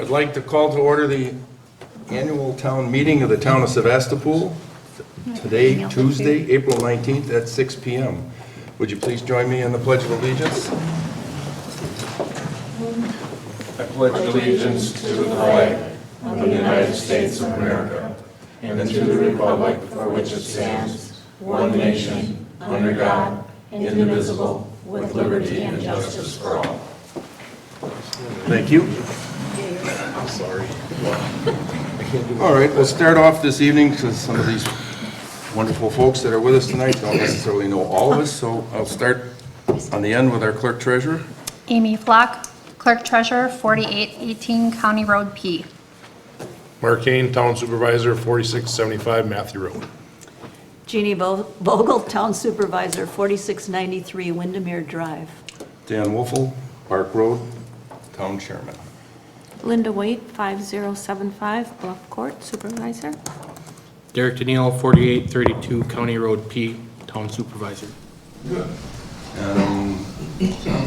I'd like to call to order the annual town meeting of the town of Sevastopol. Today, Tuesday, April 19th at 6 p.m. Would you please join me in the Pledge of Allegiance? I pledge allegiance to the flag of the United States of America and to the republic for which it stands, one nation, under God, indivisible, with liberty and justice for all. Thank you. I'm sorry. All right, we'll start off this evening because some of these wonderful folks that are with us tonight don't necessarily know all of us, so I'll start on the end with our clerk treasurer. Amy Flock, clerk treasurer, 4818 County Road P. Mark Kane, Town Supervisor, 4675 Matthew Road. Jeannie Vogel, Town Supervisor, 4693 Windermere Drive. Dan Wolfel, Park Road, Town Chairman. Linda Waite, 5075 Bluff Court, Supervisor. Derek Daniel, 4832 County Road P, Town Supervisor. Good. Tom,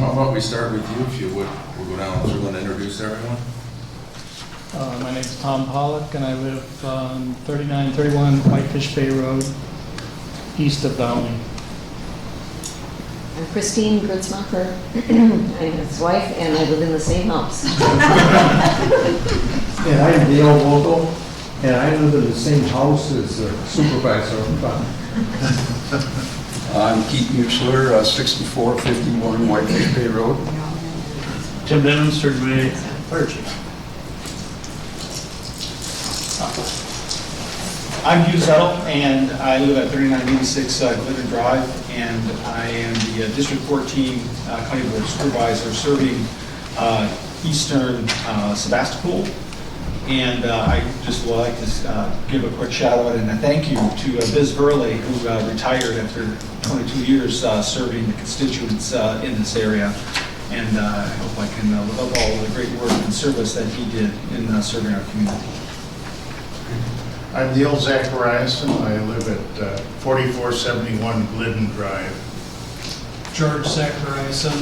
how about we start with you, if you would. We'll go down through and introduce everyone. My name's Tom Pollock, and I live on 3931 Whitefish Bay Road, east of Downey. I'm Christine Gritzmacher. I'm his wife, and I live in the same house. And I'm Dale Vogel, and I live in the same house as Supervisor. I'm Keith Muchler, 6451 Whitefish Bay Road. Tim Denham, Sturgeon Bay Fire Chief. I'm Hugh Zettel, and I live at 3986 Glidden Drive, and I am the District 14 County Board Supervisor serving eastern Sevastopol. And I just would like to give a quick shout out and a thank you to Biz Verley, who retired after 22 years serving the constituents in this area. And I hope I can live up all the great work and service that he did in serving our community. I'm Neil Zachariason. I live at 4471 Glidden Drive. George Zachariason,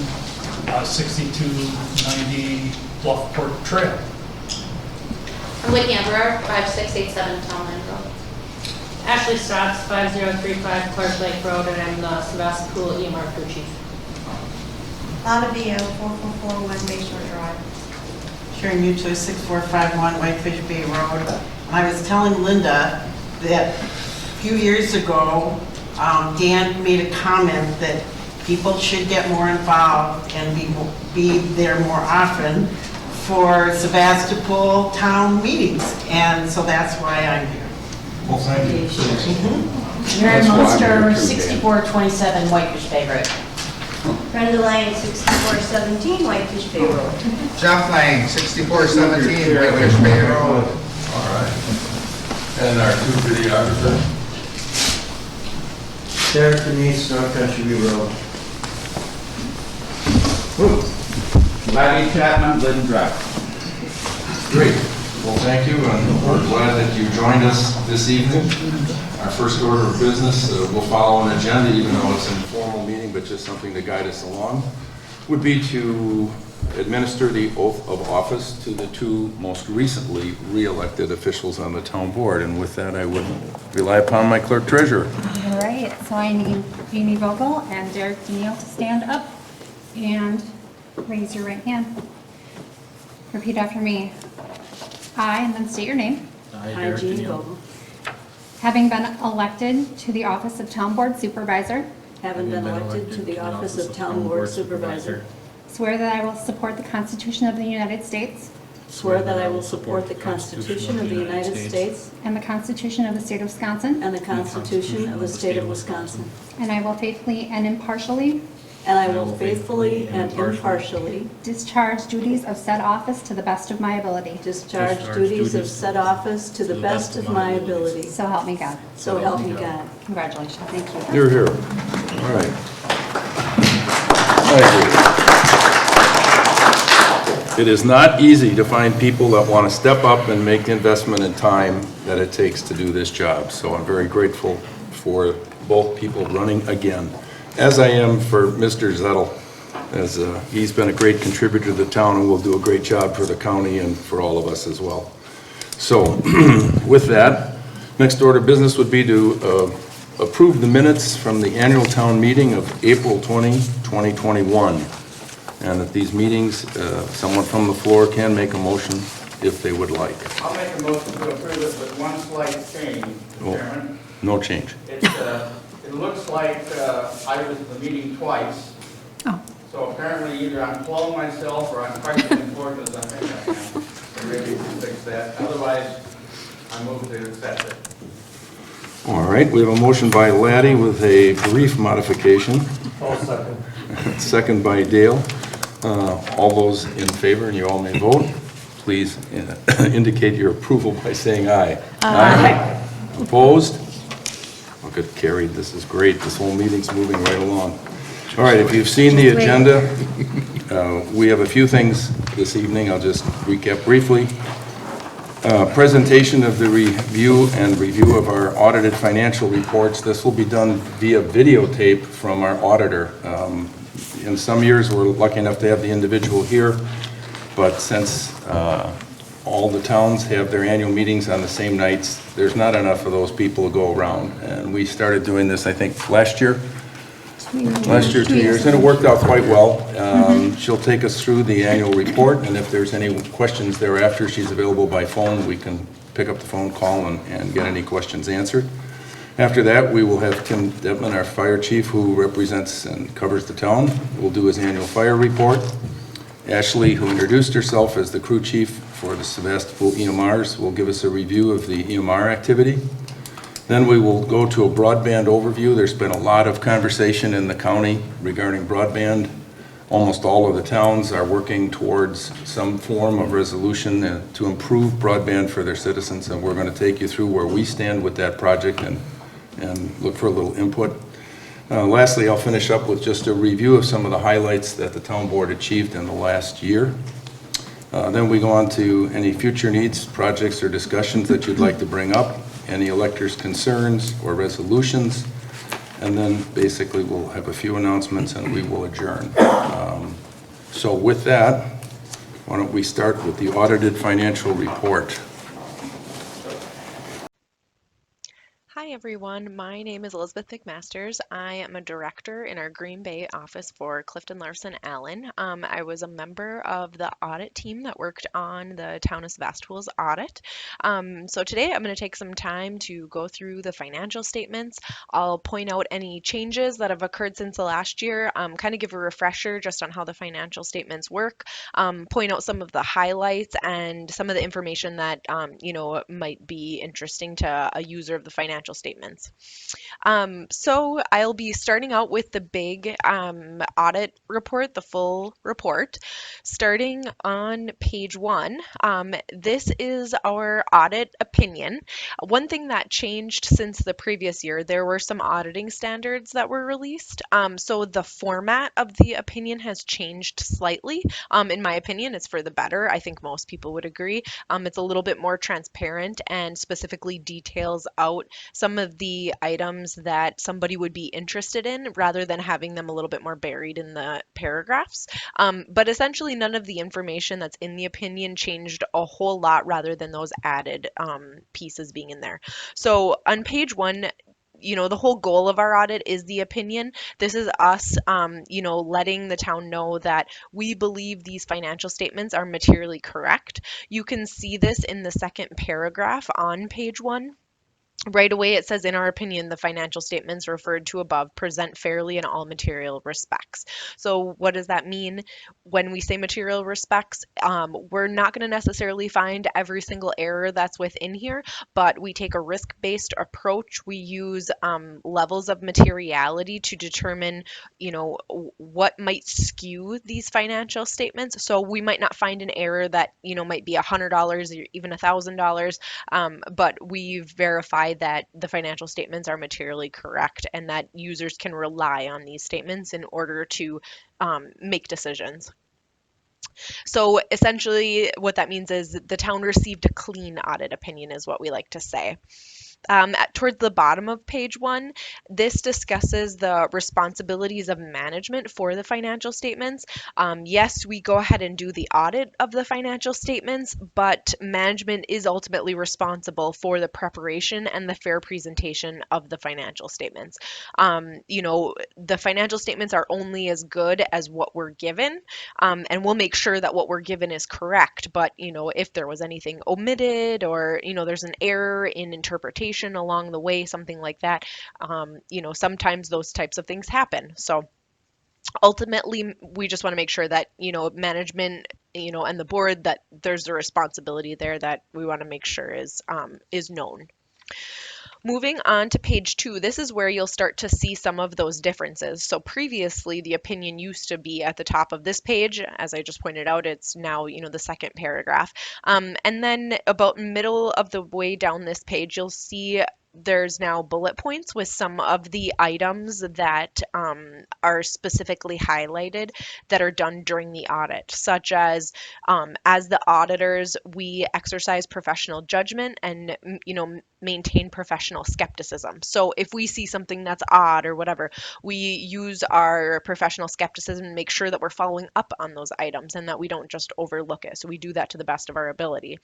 6290 Bluffport Trail. I'm Whitney Emrer, 5687 Townland Road. Ashley Stotts, 5035 Clark Lake Road, and I'm the Sevastopol EMR crew chief. Lana Villa, 4441 Bayshore Drive. Sharon Mutual, 6451 Whitefish Bay Road. I was telling Linda that a few years ago, Dan made a comment that people should get more involved and be there more often for Sevastopol town meetings, and so that's why I'm here. Well, thank you. Mary Monster, 6427 Whitefish Bay Road. Brenda Lane, 6417 Whitefish Bay Road. Jeff Lang, 6417 Whitefish Bay Road. All right. And our two videographers. Derek Denise, North Country Road. Larry Chapman, Glidden Drive. Great. Well, thank you, and we're glad that you joined us this evening. Our first order of business, we'll follow an agenda, even though it's an informal meeting, but just something to guide us along, would be to administer the oath of office to the two most recently re-elected officials on the town board. And with that, I would rely upon my clerk treasurer. All right, so I need Amy Vogel and Derek Daniel to stand up and raise your right hand. Repeat after me. I, and then state your name. I, Jeannie Vogel. Having been elected to the office of Town Board Supervisor. Having been elected to the office of Town Board Supervisor. Swear that I will support the Constitution of the United States. Swear that I will support the Constitution of the United States. And the Constitution of the State of Wisconsin. And the Constitution of the State of Wisconsin. And I will faithfully and impartially. And I will faithfully and impartially. Discharge duties of said office to the best of my ability. Discharge duties of said office to the best of my ability. So help me God. So help me God. Congratulations. Thank you. You're here. All right. Thank you. It is not easy to find people that want to step up and make the investment in time that it takes to do this job. So I'm very grateful for both people running again, as I am for Mr. Zettel. as he's been a great contributor to the town and will do a great job for the county and for all of us as well. So with that, next order of business would be to approve the minutes from the annual town meeting of April 20, 2021. And at these meetings, someone from the floor can make a motion if they would like. I'll make a motion to approve it with one slight change, Mr. Chairman. No change. It looks like I was at the meeting twice. Oh. So apparently either I'm blowing myself or I'm quite as important as I think I am. So maybe we can fix that. Otherwise, I move to accept it. All right, we have a motion by Laddie with a brief modification. I'll second. Second by Dale. All those in favor, and you all may vote, please indicate your approval by saying aye. Aye. Opposed? Well, good, carried. This is great. This whole meeting's moving right along. All right, if you've seen the agenda, we have a few things this evening. I'll just recap briefly. Presentation of the review of our audited financial reports. This will be done via videotape from our auditor. In some years, we're lucky enough to have the individual here, but since all the towns have their annual meetings on the same nights, there's not enough of those people to go around. And we started doing this, I think, last year, 2 years, and it worked out quite well. She'll take us through the annual report, and if there's any questions thereafter, she's available by phone. We can pick up the phone call and get any questions answered. After that, we will have Tim Detman, our fire chief, who represents and covers the town, will do his annual fire report. Ashley, who introduced herself as the crew chief for the Sevastopol EMRs, will give us a review of the EMR activity. Then we will go to a broadband overview. There's been a lot of conversation in the county regarding broadband. Almost all of the towns are working towards some form of resolution to improve broadband for their citizens, and we're going to take you through where we stand with that project and look for a little input. Lastly, I'll finish up with just a review of some of the highlights that the town board achieved in the last year. Then we go on to any future needs, projects, or discussions that you'd like to bring up, any electors' concerns or resolutions, and then basically we'll have a few announcements and we will adjourn. So with that, why don't we start with the audited financial report. Hi everyone, my name is Elizabeth McMasters. I am a director in our Green Bay office for Clifton Larson Allen. I was a member of the audit team that worked on the town of Sevastopol's audit. So today I'm going to take some time to go through the financial statements. I'll point out any changes that have occurred since the last year, kind of give a refresher just on how the financial statements work, point out some of the highlights and some of the information that might be interesting to a user of the financial statements. So I'll be starting out with the big audit report, the full report, starting on page 1. This is our audit opinion. One thing that changed since the previous year, there were some auditing standards that were released. So the format of the opinion has changed slightly. In my opinion, it's for the better. I think most people would agree. It's a little bit more transparent and specifically details out some of the items that somebody would be interested in rather than having them a little bit more buried in the paragraphs. But essentially none of the information that's in the opinion changed a whole lot rather than those added pieces being in there. So on page 1, the whole goal of our audit is the opinion. This is us, letting the town know that we believe these financial statements are materially correct. You can see this in the second paragraph on page 1. Right away, it says, in our opinion, the financial statements referred to above present fairly in all material respects. So what does that mean? When we say material respects, we're not going to necessarily find every single error that's within here, but we take a risk-based approach. We use levels of materiality to determine, what might skew these financial statements. So we might not find an error that, might be $100 or even $1,000, but we've verified that the financial statements are materially correct and that users can rely on these statements in order to make decisions. So essentially what that means is the town received a clean audit opinion is what we like to say. Towards the bottom of page 1, this discusses the responsibilities of management for the financial statements. Yes, we go ahead and do the audit of the financial statements, but management is ultimately responsible for the preparation and the fair presentation of the financial statements. The financial statements are only as good as what we're given, and we'll make sure that what we're given is correct. But, if there was anything omitted or, there's an error in interpretation along the way, something like that, sometimes those types of things happen. So ultimately, we just want to make sure that, management, and the board, that there's a responsibility there that we want to make sure is known. Moving on to page 2, this is where you'll start to see some of those differences. So previously, the opinion used to be at the top of this page. As I just pointed out, it's now, the second paragraph. And then about middle of the way down this page, you'll see there's now bullet points with some of the items that are specifically highlighted that are done during the audit, such as the auditors, we exercise professional judgment and, maintain professional skepticism. So if we see something that's odd or whatever, we use our professional skepticism and make sure that we're following up on those items and that we don't just overlook it. So we do that to the best of our ability.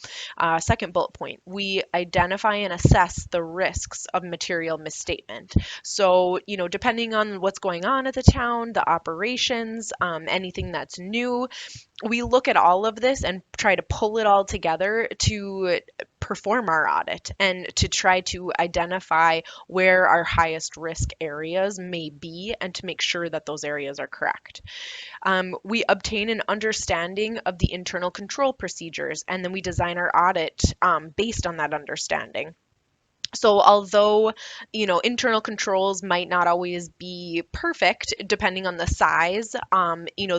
Second bullet point, we identify and assess the risks of material misstatement. So, depending on what's going on at the town, the operations, anything that's new, we look at all of this and try to pull it all together to perform our audit and to try to identify where our highest risk areas may be and to make sure that those areas are correct. We obtain an understanding of the internal control procedures, and then we design our audit based on that understanding. So although, internal controls might not always be perfect depending on the size,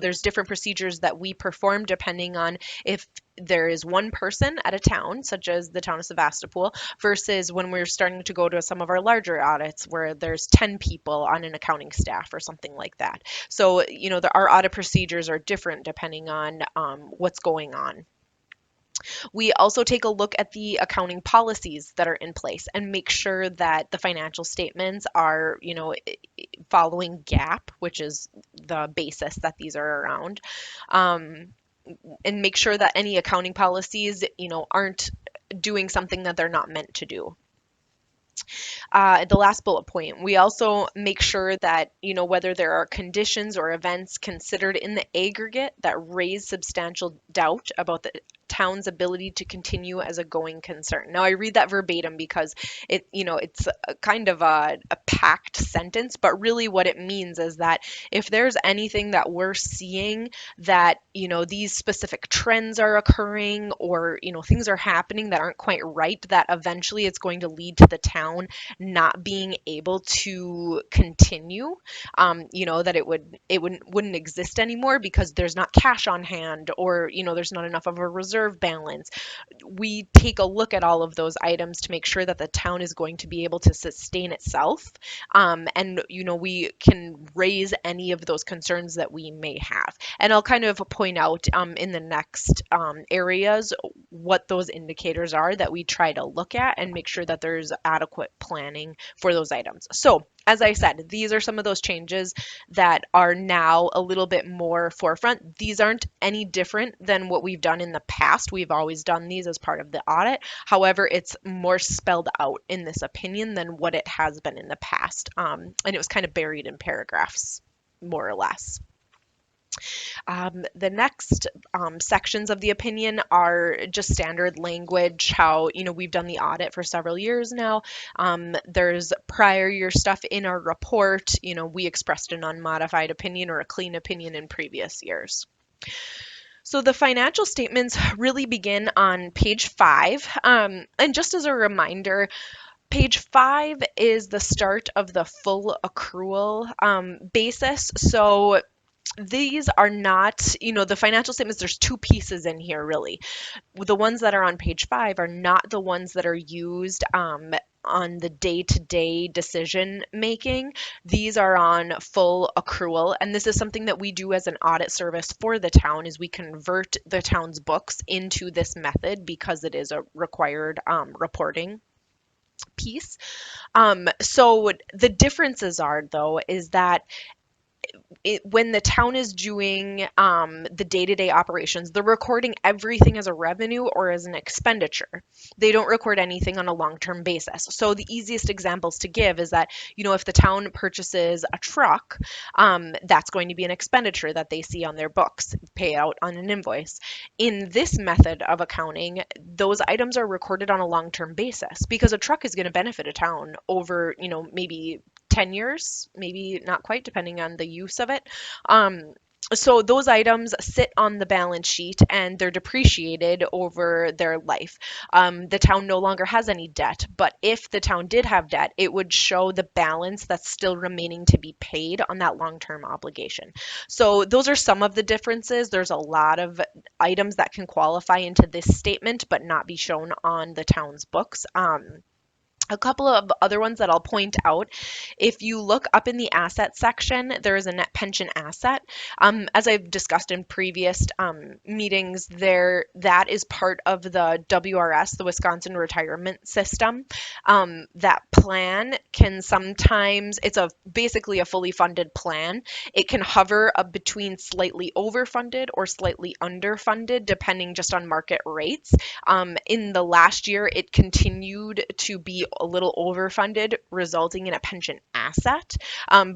there's different procedures that we perform depending on if there is one person at a town, such as the town of Sevastopol, versus when we're starting to go to some of our larger audits where there's 10 people on an accounting staff or something like that. So, our audit procedures are different depending on what's going on. We also take a look at the accounting policies that are in place and make sure that the financial statements are, following GAAP, which is the basis that these are around, and make sure that any accounting policies, aren't doing something that they're not meant to do. The last bullet point, we also make sure that, whether there are conditions or events considered in the aggregate that raise substantial doubt about the town's ability to continue as a going concern. Now, I read that verbatim because it's a kind of a packed sentence, but really what it means is that if there's anything that we're seeing that, these specific trends are occurring or, things are happening that aren't quite right, that eventually it's going to lead to the town not being able to continue, that it wouldn't exist anymore because there's not cash on hand or, there's not enough of a reserve balance. We take a look at all of those items to make sure that the town is going to be able to sustain itself. And, we can raise any of those concerns that we may have. And I'll kind of point out in the next areas what those indicators are that we try to look at and make sure that there's adequate planning for those items. So, as I said, these are some of those changes that are now a little bit more forefront. These aren't any different than what we've done in the past. We've always done these as part of the audit. However, it's more spelled out in this opinion than what it has been in the past. And it was kind of buried in paragraphs, more or less. The next sections of the opinion are just standard language, how, we've done the audit for several years now. There's prior year stuff in our report. We expressed an unmodified opinion or a clean opinion in previous years. So the financial statements really begin on page 5. And just as a reminder, page 5 is the start of the full accrual basis. So these are not, the financial statements, there's two pieces in here really. The ones that are on page 5 are not the ones that are used on the day-to-day decision making. These are on full accrual, and this is something that we do as an audit service for the town, is we convert the town's books into this method because it is a required reporting piece. So the differences are, though, is that when the town is doing the day-to-day operations, they're recording everything as a revenue or as an expenditure. They don't record anything on a long-term basis. So the easiest examples to give is that, if the town purchases a truck, that's going to be an expenditure that they see on their books, pay out on an invoice. In this method of accounting, those items are recorded on a long-term basis because a truck is going to benefit a town over, maybe 10 years, maybe not quite, depending on the use of it. So those items sit on the balance sheet and they're depreciated over their life. The town no longer has any debt, but if the town did have debt, it would show the balance that's still remaining to be paid on that long-term obligation. So those are some of the differences. There's a lot of items that can qualify into this statement, but not be shown on the town's books. A couple of other ones that I'll point out. If you look up in the asset section, there is a net pension asset. As I've discussed in previous meetings, that is part of the WRS, the Wisconsin Retirement System. That plan can sometimes, it's basically a fully funded plan. It can hover up between slightly overfunded or slightly underfunded, depending just on market rates. In the last year, it continued to be a little overfunded, resulting in a pension asset.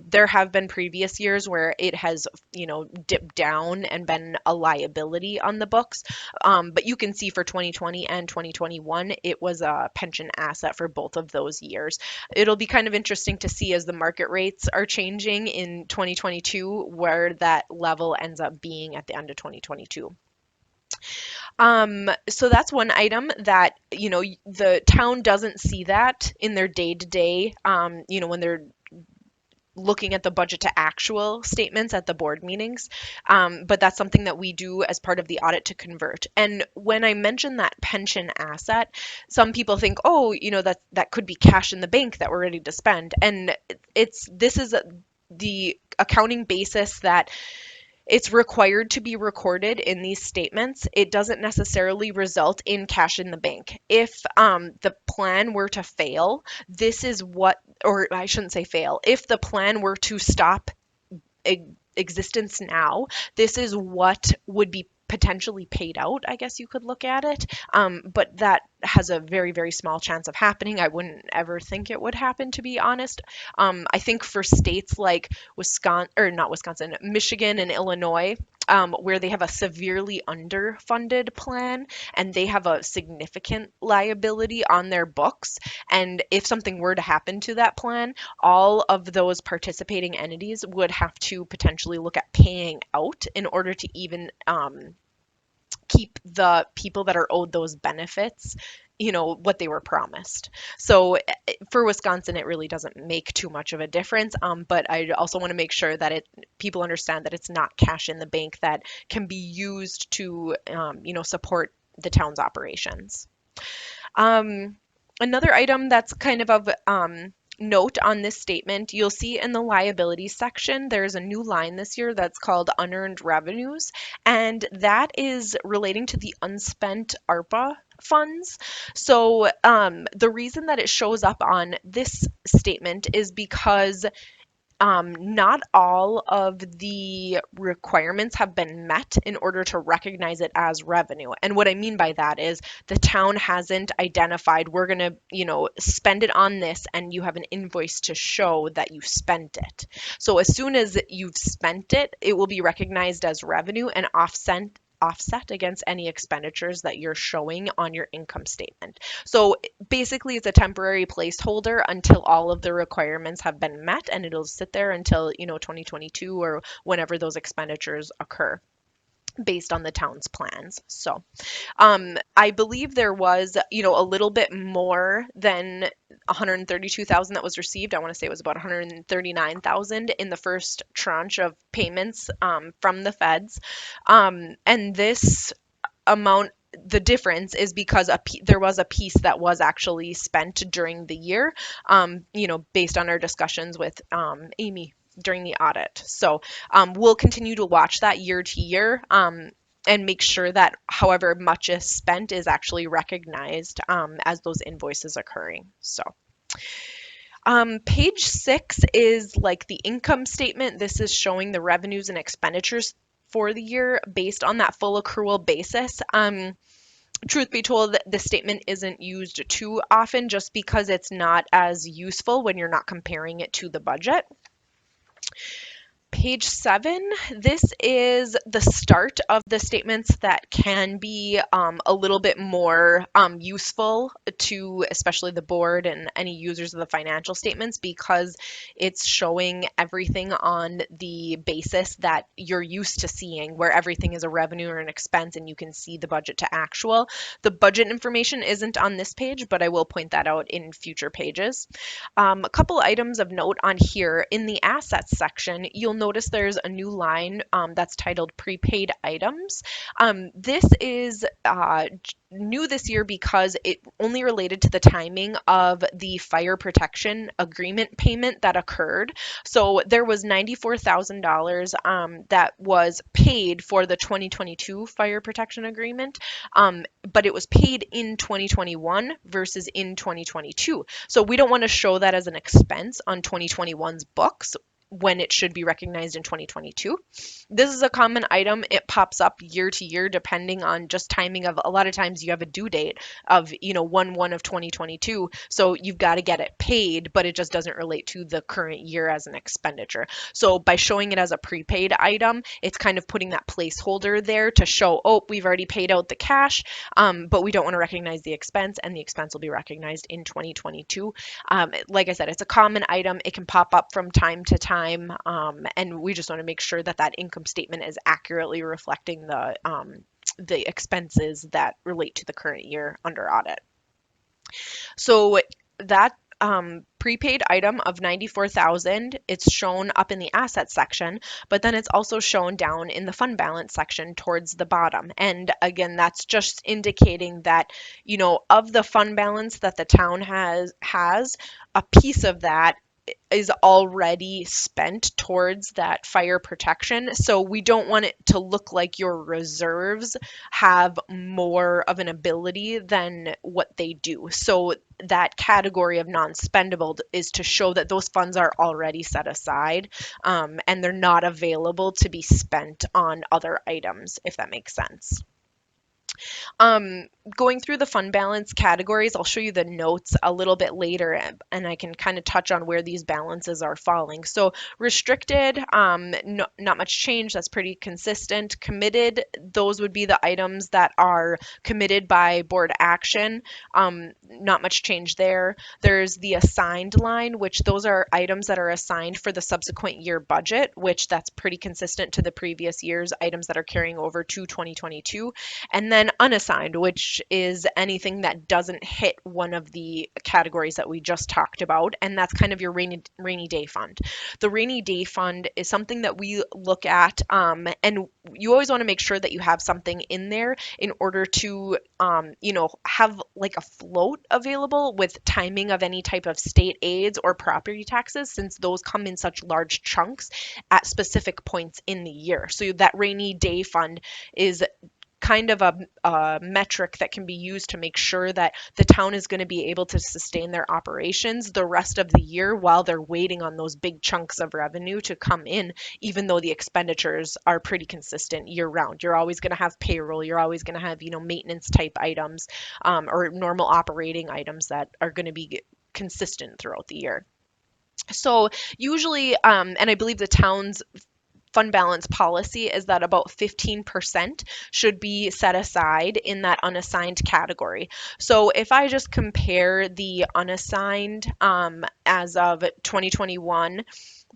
There have been previous years where it has, dipped down and been a liability on the books. But you can see for 2020 and 2021, it was a pension asset for both of those years. It'll be kind of interesting to see as the market rates are changing in 2022, where that level ends up being at the end of 2022. So that's one item that, the town doesn't see that in their day-to-day, when they're looking at the budget to actual statements at the board meetings. But that's something that we do as part of the audit to convert. And when I mention that pension asset, some people think, oh, that could be cash in the bank that we're ready to spend. And this is the accounting basis that it's required to be recorded in these statements. It doesn't necessarily result in cash in the bank. If the plan were to fail, this is what, or I shouldn't say fail, if the plan were to stop existence now, this is what would be potentially paid out, I guess you could look at it. But that has a very, very small chance of happening. I wouldn't ever think it would happen, to be honest. I think for states like Michigan and Illinois, where they have a severely underfunded plan and they have a significant liability on their books. And if something were to happen to that plan, all of those participating entities would have to potentially look at paying out in order to even keep the people that are owed those benefits, what they were promised. So for Wisconsin, it really doesn't make too much of a difference. But I also want to make sure that people understand that it's not cash in the bank that can be used to, support the town's operations. Another item that's kind of note on this statement, you'll see in the liabilities section, there's a new line this year that's called unearned revenues, and that is relating to the unspent ARPA funds. So the reason that it shows up on this statement is because not all of the requirements have been met in order to recognize it as revenue. And what I mean by that is the town hasn't identified, we're going to, spend it on this, and you have an invoice to show that you spent it. So as soon as you've spent it, it will be recognized as revenue and offset against any expenditures that you're showing on your income statement. So basically it's a temporary placeholder until all of the requirements have been met, and it'll sit there until 2022 or whenever those expenditures occur based on the town's plans. So I believe there was a little bit more than 132,000 that was received. I want to say it was about 139,000 in the first tranche of payments from the feds. And this amount, the difference is because there was a piece that was actually spent during the year, based on our discussions with Amy during the audit. So we'll continue to watch that year to year and make sure that however much is spent is actually recognized as those invoices occurring. So Page 6 is like the income statement. This is showing the revenues and expenditures for the year based on that full accrual basis. Truth be told, the statement isn't used too often just because it's not as useful when you're not comparing it to the budget. Page 7, this is the start of the statements that can be a little bit more useful to especially the board and any users of the financial statements because it's showing everything on the basis that you're used to seeing, where everything is a revenue or an expense and you can see the budget to actual. The budget information isn't on this page, but I will point that out in future pages. A couple items of note on here. In the assets section, you'll notice there's a new line that's titled Prepaid Items. This is new this year because it only related to the timing of the fire protection agreement payment that occurred. So there was $94,000 that was paid for the 2022 fire protection agreement, but it was paid in 2021 versus in 2022. So we don't want to show that as an expense on 2021's books when it should be recognized in 2022. This is a common item. It pops up year to year depending on just timing of, a lot of times you have a due date of, 1/1 of 2022. So you've got to get it paid, but it just doesn't relate to the current year as an expenditure. So by showing it as a prepaid item, it's kind of putting that placeholder there to show, oh, we've already paid out the cash, but we don't want to recognize the expense, and the expense will be recognized in 2022. Like I said, it's a common item. It can pop up from time to time. And we just want to make sure that that income statement is accurately reflecting the expenses that relate to the current year under audit. So that prepaid item of $94,000, it's shown up in the assets section, but then it's also shown down in the fund balance section towards the bottom. And again, that's just indicating that, of the fund balance that the town has a piece of that is already spent towards that fire protection. So we don't want it to look like your reserves have more of an ability than what they do. So that category of non-spendable is to show that those funds are already set aside, and they're not available to be spent on other items, if that makes sense. Going through the fund balance categories, I'll show you the notes a little bit later, and I can kind of touch on where these balances are falling. So restricted, not much change. That's pretty consistent. Committed, those would be the items that are committed by board action. Not much change there. There's the assigned line, which those are items that are assigned for the subsequent year budget, which that's pretty consistent to the previous year's items that are carrying over to 2022. And then unassigned, which is anything that doesn't hit one of the categories that we just talked about, and that's kind of your rainy day fund. The rainy day fund is something that we look at, and you always want to make sure that you have something in there in order to, have like a float available with timing of any type of state aids or property taxes, since those come in such large chunks at specific points in the year. So that rainy day fund is kind of a metric that can be used to make sure that the town is going to be able to sustain their operations the rest of the year while they're waiting on those big chunks of revenue to come in, even though the expenditures are pretty consistent year round. You're always going to have payroll, you're always going to have, maintenance type items, or normal operating items that are going to be consistent throughout the year. So usually, and I believe the town's fund balance policy is that about 15% should be set aside in that unassigned category. So if I just compare the unassigned as of 2021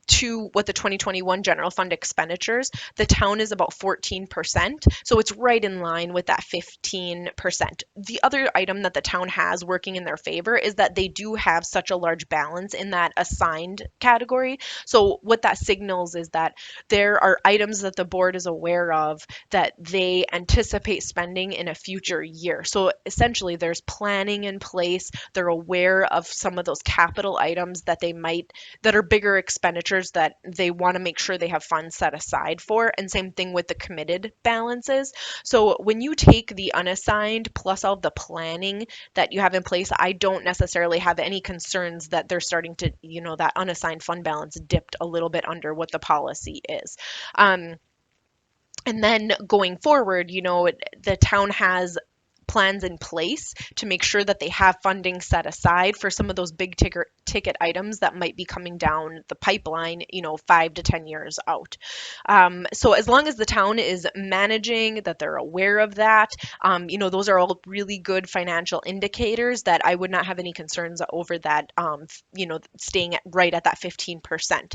to what the 2021 general fund expenditures, the town is about 14%. So it's right in line with that 15%. The other item that the town has working in their favor is that they do have such a large balance in that assigned category. So what that signals is that there are items that the board is aware of that they anticipate spending in a future year. So essentially there's planning in place. They're aware of some of those capital items that are bigger expenditures expenditures that they want to make sure they have funds set aside for, and same thing with the committed balances. So when you take the unassigned plus all of the planning that you have in place, I don't necessarily have any concerns that they're starting to, that unassigned fund balance dipped a little bit under what the policy is. And then going forward, the town has plans in place to make sure that they have funding set aside for some of those big ticket items that might be coming down the pipeline, 5 to 10 years out. So as long as the town is managing, that they're aware of that, those are all really good financial indicators that I would not have any concerns over that, staying right at that 15%.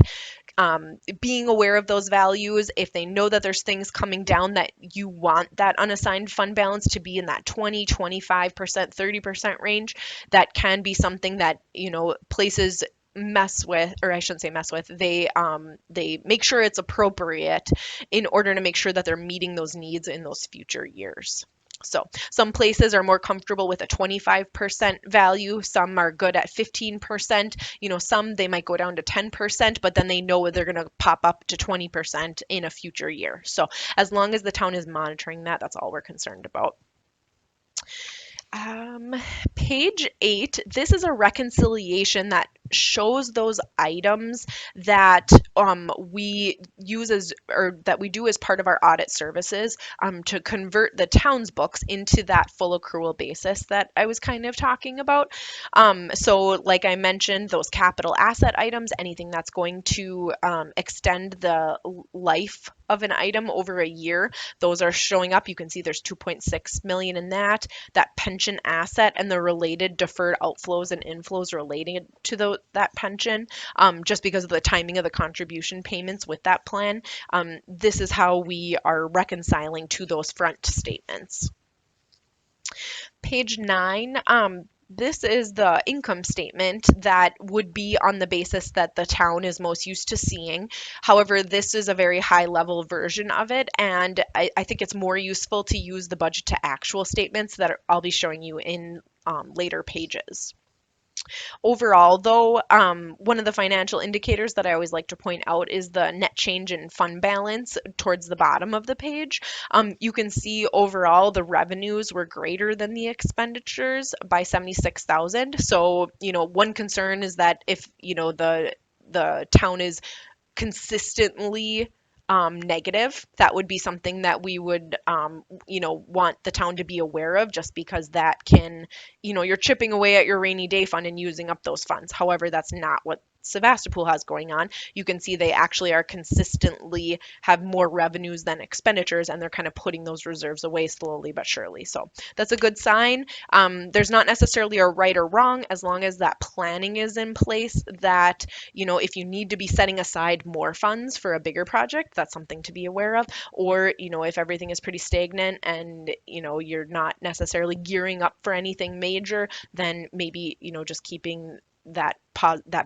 Being aware of those values, if they know that there's things coming down that you want that unassigned fund balance to be in that 20, 25%, 30% range, that can be something that, places mess with, or I shouldn't say mess with, they make sure it's appropriate in order to make sure that they're meeting those needs in those future years. So some places are more comfortable with a 25% value. Some are good at 15%. Some they might go down to 10%, but then they know they're going to pop up to 20% in a future year. So as long as the town is monitoring that, that's all we're concerned about. Page 8, this is a reconciliation that shows those items that we use that we do as part of our audit services to convert the town's books into that full accrual basis that I was kind of talking about. So like I mentioned, those capital asset items, anything that's going to extend the life of an item over a year, those are showing up. You can see there's 2.6 million in that pension asset and the related deferred outflows and inflows related to that pension, just because of the timing of the contribution payments with that plan. This is how we are reconciling to those front statements. Page 9, this is the income statement that would be on the basis that the town is most used to seeing. However, this is a very high level version of it, and I think it's more useful to use the budget to actual statements that I'll be showing you in later pages. Overall, though, one of the financial indicators that I always like to point out is the net change in fund balance towards the bottom of the page. You can see overall the revenues were greater than the expenditures by 76,000. So, one concern is that if, the town is consistently negative, that would be something that we would, want the town to be aware of, just because that can, you're chipping away at your rainy day fund and using up those funds. However, that's not what Sevastopol has going on. You can see they actually are consistently have more revenues than expenditures, and they're kind of putting those reserves away slowly but surely. So that's a good sign. There's not necessarily a right or wrong, as long as that planning is in place, that, if you need to be setting aside more funds for a bigger project, that's something to be aware of. Or, if everything is pretty stagnant and, you're not necessarily gearing up for anything major, then maybe, just keeping that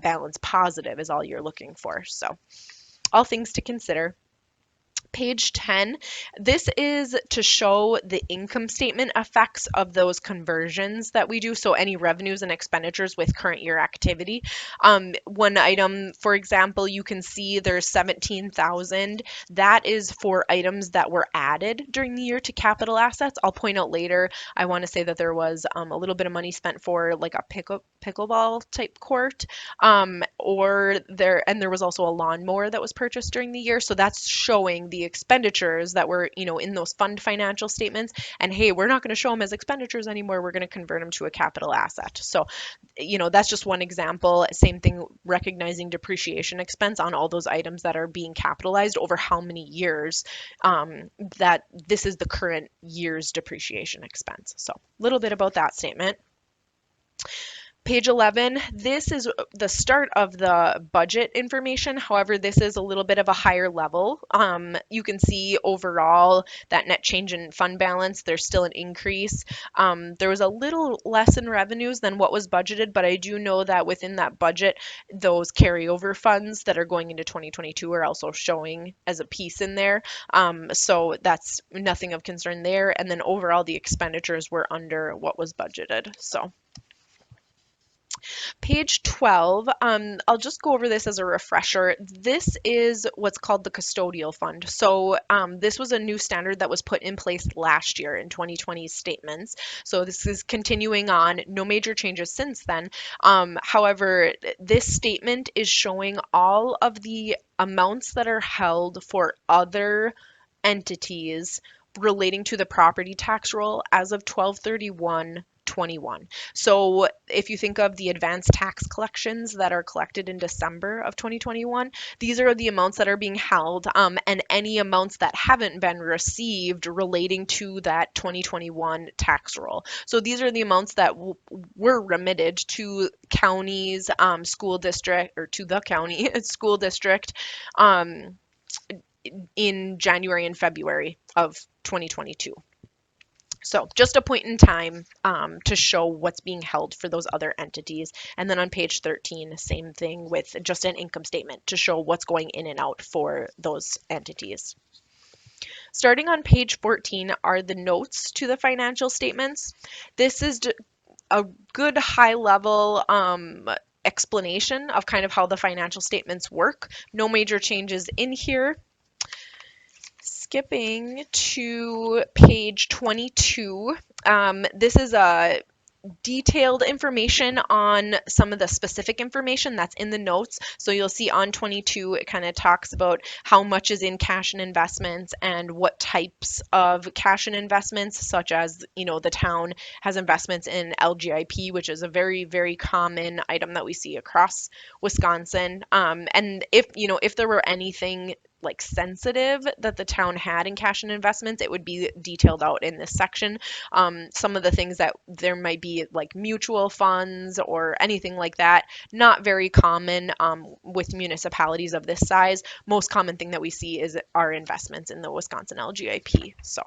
balance positive is all you're looking for. So all things to consider. Page 10, this is to show the income statement effects of those conversions that we do. So any revenues and expenditures with current year activity. One item, for example, you can see there's 17,000. That is for items that were added during the year to capital assets. I'll point out later, I want to say that there was a little bit of money spent for like a pickleball type court, there was also a lawnmower that was purchased during the year. So that's showing the expenditures that were, in those fund financial statements. And hey, we're not going to show them as expenditures anymore. We're going to convert them to a capital asset. So, that's just one example. Same thing, recognizing depreciation expense on all those items that are being capitalized over how many years, that this is the current year's depreciation expense. So a little bit about that statement. Page 11, this is the start of the budget information. However, this is a little bit of a higher level. You can see overall that net change in fund balance, there's still an increase. There was a little less in revenues than what was budgeted, but I do know that within that budget, those carryover funds that are going into 2022 are also showing as a piece in there. So that's nothing of concern there. And then overall, the expenditures were under what was budgeted. So Page 12, I'll just go over this as a refresher. This is what's called the Custodial Fund. So this was a new standard that was put in place last year in 2020 statements. So this is continuing on, no major changes since then. However, this statement is showing all of the amounts that are held for other entities relating to the property tax roll as of 12/31/21. So if you think of the advanced tax collections that are collected in December of 2021, these are the amounts that are being held, and any amounts that haven't been received relating to that 2021 tax roll. So these are the amounts that were remitted to counties, school district, or to the county school district, in January and February of 2022. So just a point in time to show what's being held for those other entities. And then on page 13, same thing with just an income statement to show what's going in and out for those entities. Starting on page 14 are the notes to the financial statements. This is a good high level explanation of kind of how the financial statements work. No major changes in here. Skipping to page 22, this is a detailed information on some of the specific information that's in the notes. So you'll see on 22, it kind of talks about how much is in cash and investments and what types of cash and investments, such as, the town has investments in LGIP, which is a very, very common item that we see across Wisconsin. And if there were anything like sensitive that the town had in cash and investments, it would be detailed out in this section. Some of the things that there might be like mutual funds or anything like that, not very common with municipalities of this size. Most common thing that we see is our investments in the Wisconsin LGIP. So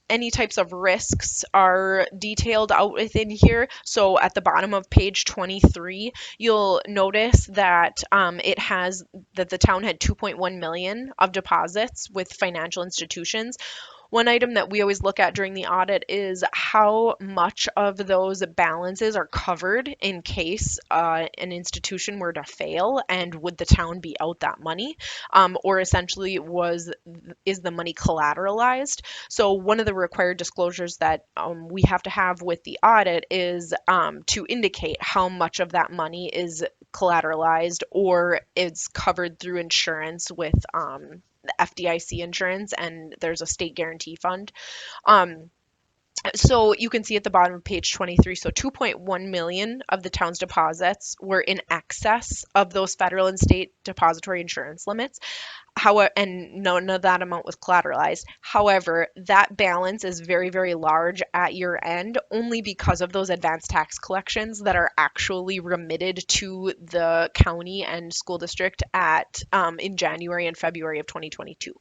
any types of risks are detailed out within here. So at the bottom of page 23, you'll notice that the town had 2.1 million of deposits with financial institutions. One item that we always look at during the audit is how much of those balances are covered in case an institution were to fail, and would the town be out that money, or essentially is the money collateralized. So one of the required disclosures that we have to have with the audit is to indicate how much of that money is collateralized or is covered through insurance with the FDIC insurance, and there's a state guarantee fund. So you can see at the bottom of page 23, so 2.1 million of the town's deposits were in excess of those federal and state depository insurance limits. And none of that amount was collateralized. However, that balance is very, very large at year end, only because of those advanced tax collections that are actually remitted to the county and school district in January and February of 2022.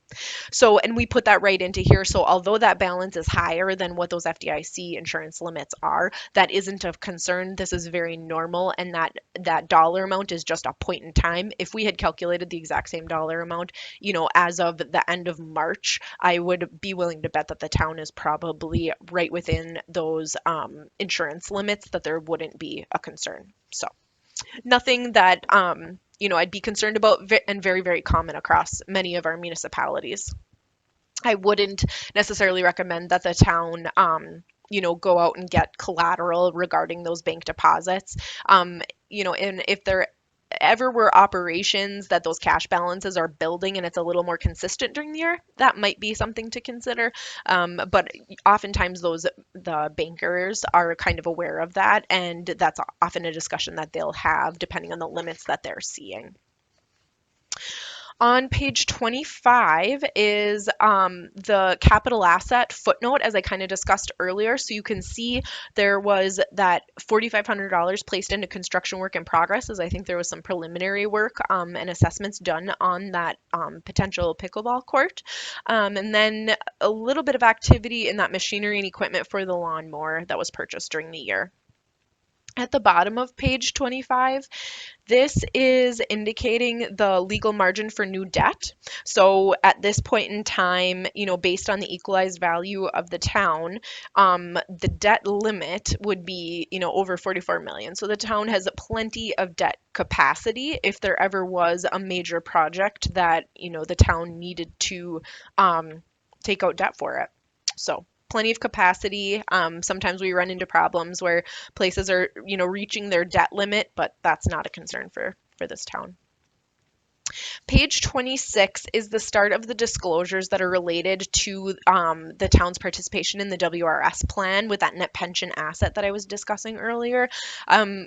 So, and we put that right into here. So although that balance is higher than what those FDIC insurance limits are, that isn't of concern. This is very normal, and that dollar amount is just a point in time. If we had calculated the exact same dollar amount, as of the end of March, I would be willing to bet that the town is probably right within those insurance limits, that there wouldn't be a concern. So nothing that, I'd be concerned about, and very, very common across many of our municipalities. I wouldn't necessarily recommend that the town go out and get collateral regarding those bank deposits. And if there ever were operations that those cash balances are building and it's a little more consistent during the year, that might be something to consider. But oftentimes the bankers are kind of aware of that, and that's often a discussion that they'll have depending on the limits that they're seeing. On page 25 is the capital asset footnote, as I kind of discussed earlier. So you can see there was that $4,500 placed into construction work in progress, as I think there was some preliminary work and assessments done on that potential pickleball court. And then a little bit of activity in that machinery and equipment for the lawnmower that was purchased during the year. At the bottom of page 25, this is indicating the legal margin for new debt. So at this point in time, based on the equalized value of the town, the debt limit would be, over 44 million. So the town has plenty of debt capacity if there ever was a major project that, the town needed to take out debt for it. So plenty of capacity. Sometimes we run into problems where places are, reaching their debt limit, but that's not a concern for this town. Page 26 is the start of the disclosures that are related to the town's participation in the WRS plan with that net pension asset that I was discussing earlier.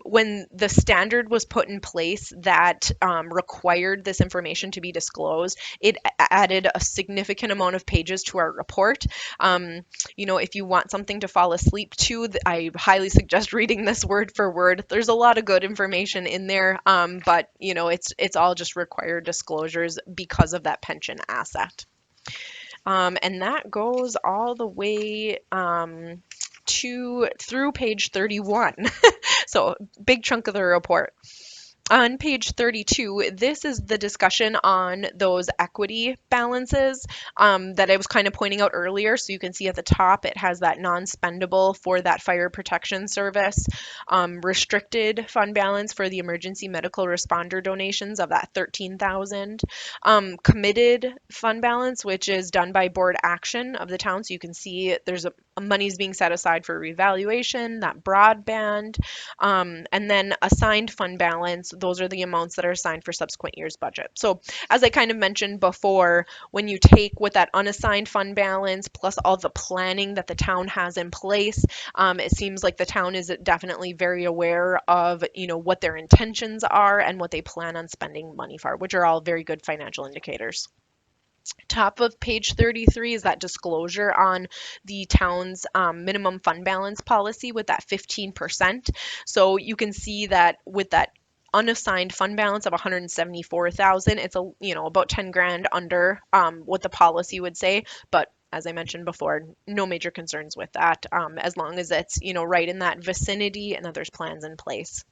When the standard was put in place that required this information to be disclosed, it added a significant amount of pages to our report. If you want something to fall asleep to, I highly suggest reading this word for word. There's a lot of good information in there, but it's all just required disclosures because of that pension asset. And that goes all the way through page 31. So big chunk of the report. On page 32, this is the discussion on those equity balances that I was kind of pointing out earlier. So you can see at the top, it has that non-spendable for that fire protection service, restricted fund balance for the emergency medical responder donations of that 13,000, committed fund balance, which is done by board action of the town. So you can see there's money's being set aside for revaluation, that broadband, and then assigned fund balance. Those are the amounts that are assigned for subsequent years' budget. So as I kind of mentioned before, when you take with that unassigned fund balance plus all the planning that the town has in place, it seems like the town is definitely very aware of, what their intentions are and what they plan on spending money for, which are all very good financial indicators. Top of page 33 is that disclosure on the town's minimum fund balance policy with that 15%. So you can see that with that unassigned fund balance of 174,000, it's about 10 grand under what the policy would say, but as I mentioned before, no major concerns with that, as long as it's right in that vicinity and that there's plans in place.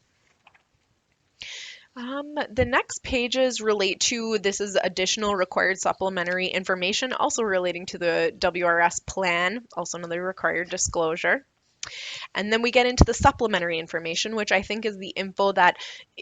The next pages relate to, this is additional required supplementary information, also relating to the WRS plan, also another required disclosure. And then we get into the supplementary information, which I think is the info that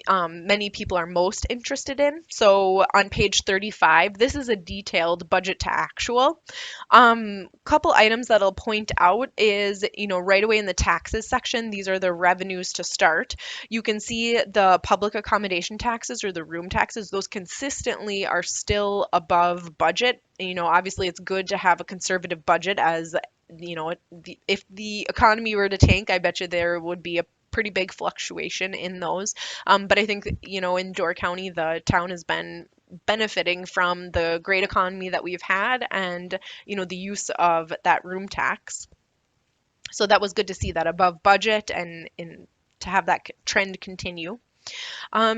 many people are most interested in. So on page 35, this is a detailed budget to actual. Couple items that I'll point out is, right away in the taxes section, these are the revenues to start. You can see the public accommodation taxes or the room taxes, those consistently are still above budget. Obviously it's good to have a conservative budget, as if the economy were to tank, I bet you there would be a pretty big fluctuation in those. But I think, in Door County, the town has been benefiting from the great economy that we've had and, the use of that room tax. So that was good to see that above budget and to have that trend continue.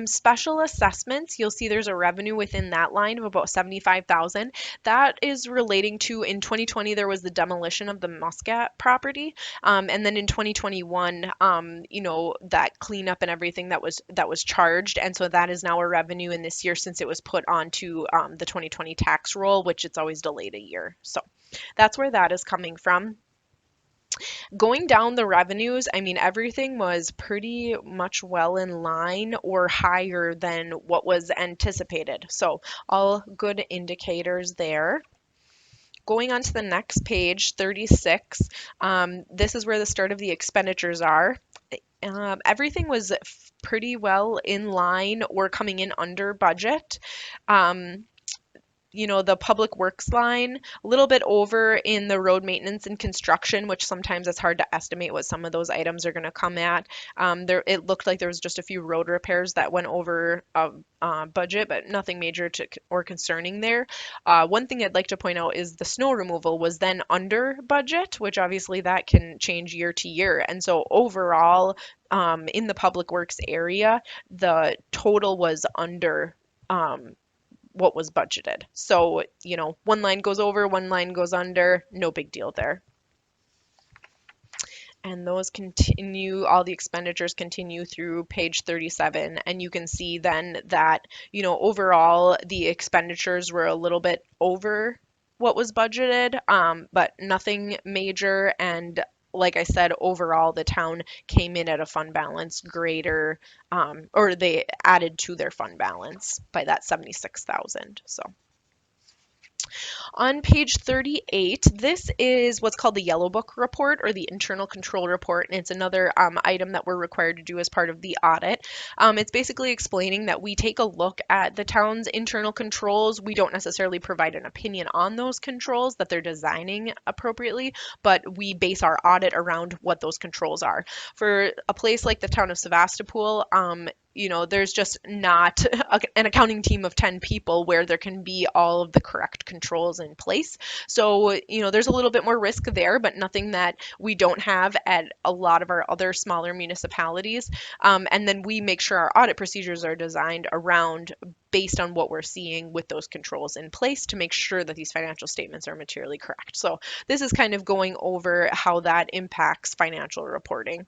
Special assessments, you'll see there's a revenue within that line of about 75,000. That is relating to, in 2020, there was the demolition of the Muscat property. And then in 2021, that cleanup and everything that was charged. And so that is now a revenue in this year since it was put onto the 2020 tax roll, which it's always delayed a year. So that's where that is coming from. Going down the revenues, everything was pretty much well in line or higher than what was anticipated. So all good indicators there. Going on to the next page, 36, this is where the start of the expenditures are. Everything was pretty well in line or coming in under budget. The public works line, a little bit over in the road maintenance and construction, which sometimes it's hard to estimate what some of those items are going to come at. It looked like there was just a few road repairs that went over budget, but nothing major or concerning there. One thing I'd like to point out is the snow removal was then under budget, which obviously that can change year to year. And so overall, in the public works area, the total was under what was budgeted. So, one line goes over, one line goes under, no big deal there. And those continue, all the expenditures continue through page 37. And you can see then that, overall the expenditures were a little bit over what was budgeted, but nothing major. And like I said, overall the town came in at a fund balance greater, or they added to their fund balance by that 76,000. So. On page 38, this is what's called the Yellow Book report or the internal control report, and it's another item that we're required to do as part of the audit. It's basically explaining that we take a look at the town's internal controls. We don't necessarily provide an opinion on those controls, that they're designing appropriately, but we base our audit around what those controls are. For a place like the town of Sevastopol, there's just not an accounting team of 10 people where there can be all of the correct controls in place. So, there's a little bit more risk there, but nothing that we don't have at a lot of our other smaller municipalities. And then we make sure our audit procedures are designed around based on what we're seeing with those controls in place to make sure that these financial statements are materially correct. So this is kind of going over how that impacts financial reporting.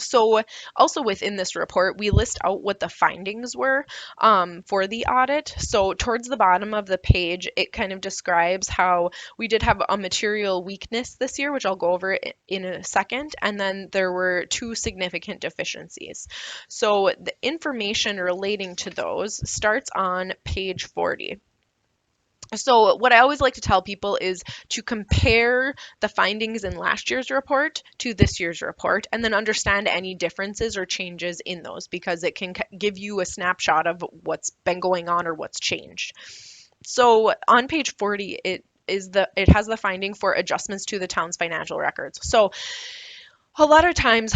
So also within this report, we list out what the findings were for the audit. So towards the bottom of the page, it kind of describes how we did have a material weakness this year, which I'll go over in a second. And then there were 2 significant deficiencies. So the information relating to those starts on page 40. So what I always like to tell people is to compare the findings in last year's report to this year's report and then understand any differences or changes in those, because it can give you a snapshot of what's been going on or what's changed. So on page 40, it has the finding for adjustments to the town's financial records. So a lot of times,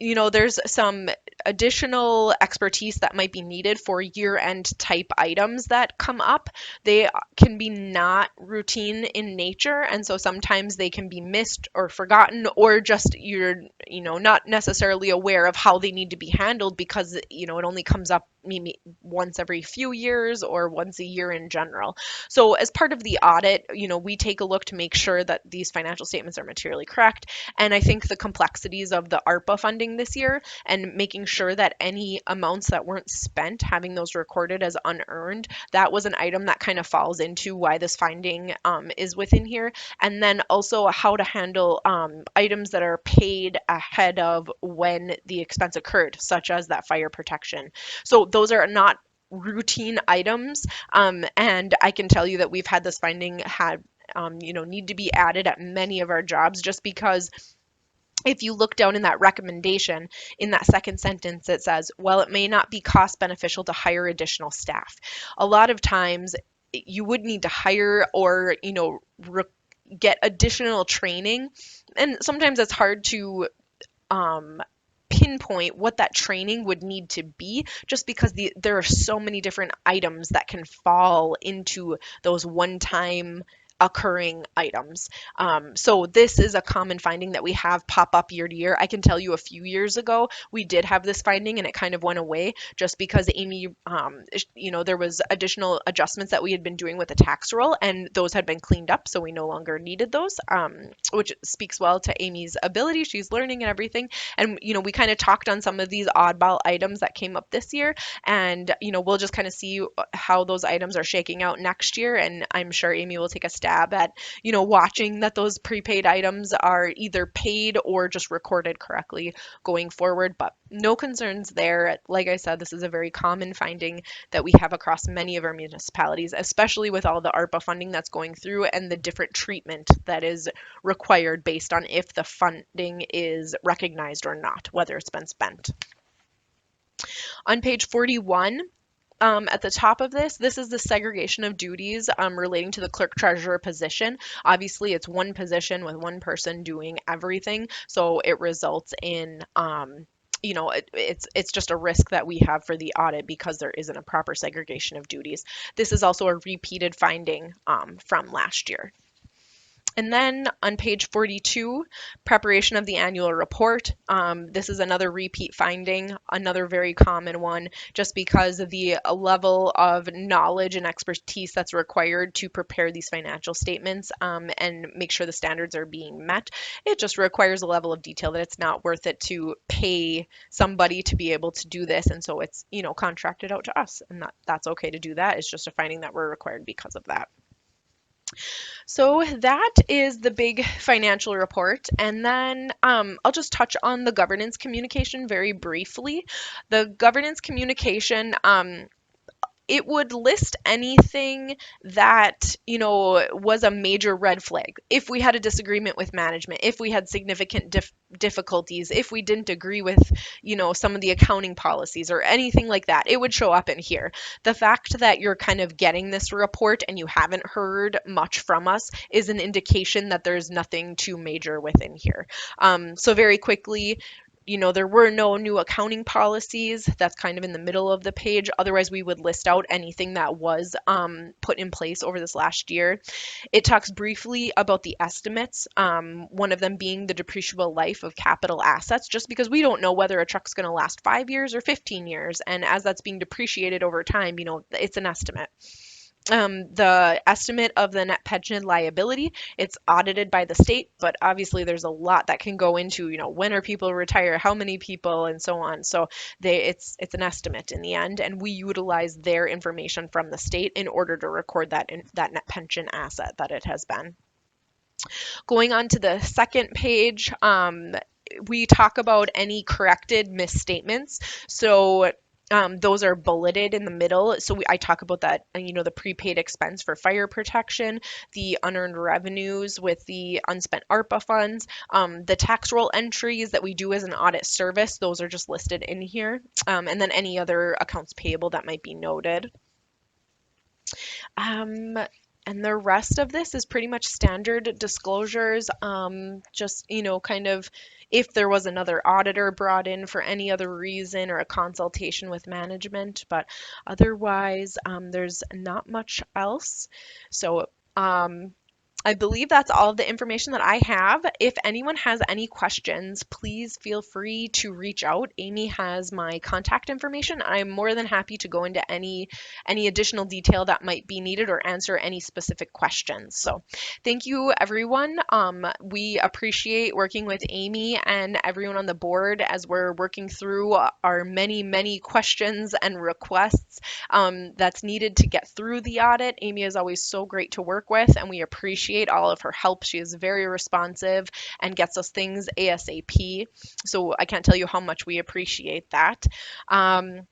there's some additional expertise that might be needed for year-end type items that come up. They can be not routine in nature, and so sometimes they can be missed or forgotten, or just you're not necessarily aware of how they need to be handled because it only comes up maybe once every few years or once a year in general. So as part of the audit, we take a look to make sure that these financial statements are materially correct. And I think the complexities of the ARPA funding this year and making sure that any amounts that weren't spent, having those recorded as unearned, that was an item that kind of falls into why this finding is within here. And then also how to handle items that are paid ahead of when the expense occurred, such as that fire protection. So those are not routine items, and I can tell you that we've had this finding need to be added at many of our jobs, just because if you look down in that recommendation, in that second sentence, it says, well, it may not be cost beneficial to hire additional staff. A lot of times you would need to hire or, get additional training. And sometimes it's hard to pinpoint what that training would need to be, just because there are so many different items that can fall into those one-time occurring items. So this is a common finding that we have pop up year to year. I can tell you a few years ago, we did have this finding and it kind of went away just because Amy, there was additional adjustments that we had been doing with the tax roll and those had been cleaned up. So we no longer needed those, which speaks well to Amy's ability. She's learning and everything. And, we kind of talked on some of these oddball items that came up this year, and, we'll just kind of see how those items are shaking out next year. And I'm sure Amy will take a stab at, watching that those prepaid items are either paid or just recorded correctly going forward. But no concerns there. Like I said, this is a very common finding that we have across many of our municipalities, especially with all the ARPA funding that's going through and the different treatment that is required based on if the funding is recognized or not, whether it's been spent. On page 41, at the top of this is the segregation of duties relating to the clerk treasurer position. Obviously, it's one position with one person doing everything, so it results in it's just a risk that we have for the audit because there isn't a proper segregation of duties. This is also a repeated finding from last year. And then on page 42, preparation of the annual report. This is another repeat finding, another very common one, just because of the level of knowledge and expertise that's required to prepare these financial statements and make sure the standards are being met. It just requires a level of detail that it's not worth it to pay somebody to be able to do this. And so it's, contracted out to us, and that's okay to do that. It's just a finding that we're required because of that. So that is the big financial report. And then I'll just touch on the governance communication very briefly. The governance communication, it would list anything that, was a major red flag. If we had a disagreement with management, if we had significant difficulties, if we didn't agree with, some of the accounting policies or anything like that, it would show up in here. The fact that you're kind of getting this report and you haven't heard much from us is an indication that there's nothing too major within here. So very quickly, there were no new accounting policies. That's kind of in the middle of the page. Otherwise, we would list out anything that was put in place over this last year. It talks briefly about the estimates, one of them being the depreciable life of capital assets, just because we don't know whether a truck's going to last 5 years or 15 years. And as that's being depreciated over time, it's an estimate. The estimate of the net pension liability, it's audited by the state, but obviously there's a lot that can go into, when are people retire, how many people, and so on. So it's an estimate in the end, and we utilize their information from the state in order to record that net pension asset that it has been. Going on to the second page, we talk about any corrected misstatements. So those are bulleted in the middle. So I talk about that, the prepaid expense for fire protection, the unearned revenues with the unspent ARPA funds, the tax roll entries that we do as an audit service, those are just listed in here. And then any other accounts payable that might be noted. And the rest of this is pretty much standard disclosures, just, kind of if there was another auditor brought in for any other reason or a consultation with management, but otherwise, there's not much else. So, I believe that's all of the information that I have. If anyone has any questions, please feel free to reach out. Amy has my contact information. I'm more than happy to go into any additional detail that might be needed or answer any specific questions. So thank you, everyone. We appreciate working with Amy and everyone on the board as we're working through our many, many questions and requests that's needed to get through the audit. Amy is always so great to work with, and we appreciate all of her help. She is very responsive and gets us things ASAP. So I can't tell you how much we appreciate that. And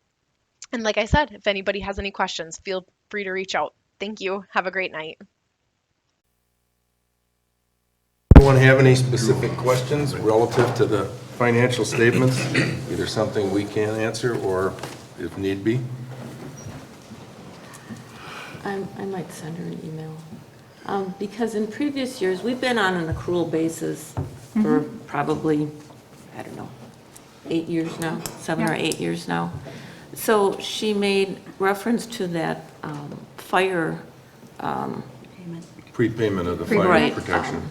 like I said, if anybody has any questions, feel free to reach out. Thank you. Have a great night. Anyone have any specific questions relative to the financial statements? Either something we can answer or if need be. I might send her an email. Because in previous years, we've been on an accrual basis for probably, 8 years now, 7 or 8 years now. So she made reference to that fire Prepayment of the fire protection.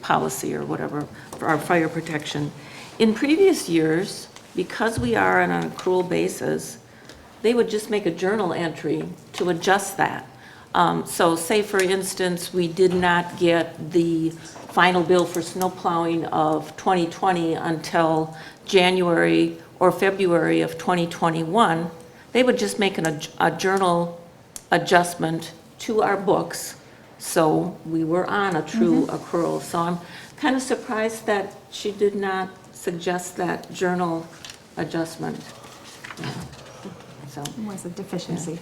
Policy or whatever for our fire protection. In previous years, because we are on an accrual basis, they would just make a journal entry to adjust that. So say, for instance, we did not get the final bill for snow plowing of 2020 until January or February of 2021, they would just make a journal adjustment to our books. So we were on a true accrual. So I'm kind of surprised that she did not suggest that journal adjustment. So It was a deficiency.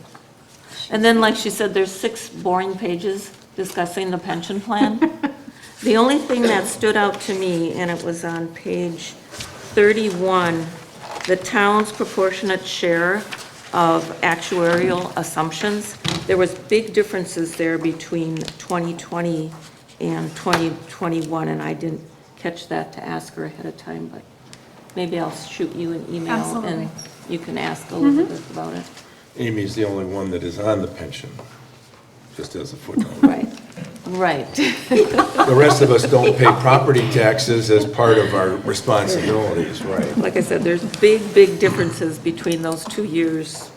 And then, like she said, there's 6 boring pages discussing the pension plan. The only thing that stood out to me, and it was on page 31, the town's proportionate share of actuarial assumptions. There was big differences there between 2020 and 2021, and I didn't catch that to ask her ahead of time, but maybe I'll shoot you an email. Absolutely. And you can ask Elizabeth about it. Amy's the only one that is on the pension, just as a footnote. Right. Right. The rest of us don't pay property taxes as part of our responsibilities, right? Like I said, there's big differences between those 2 years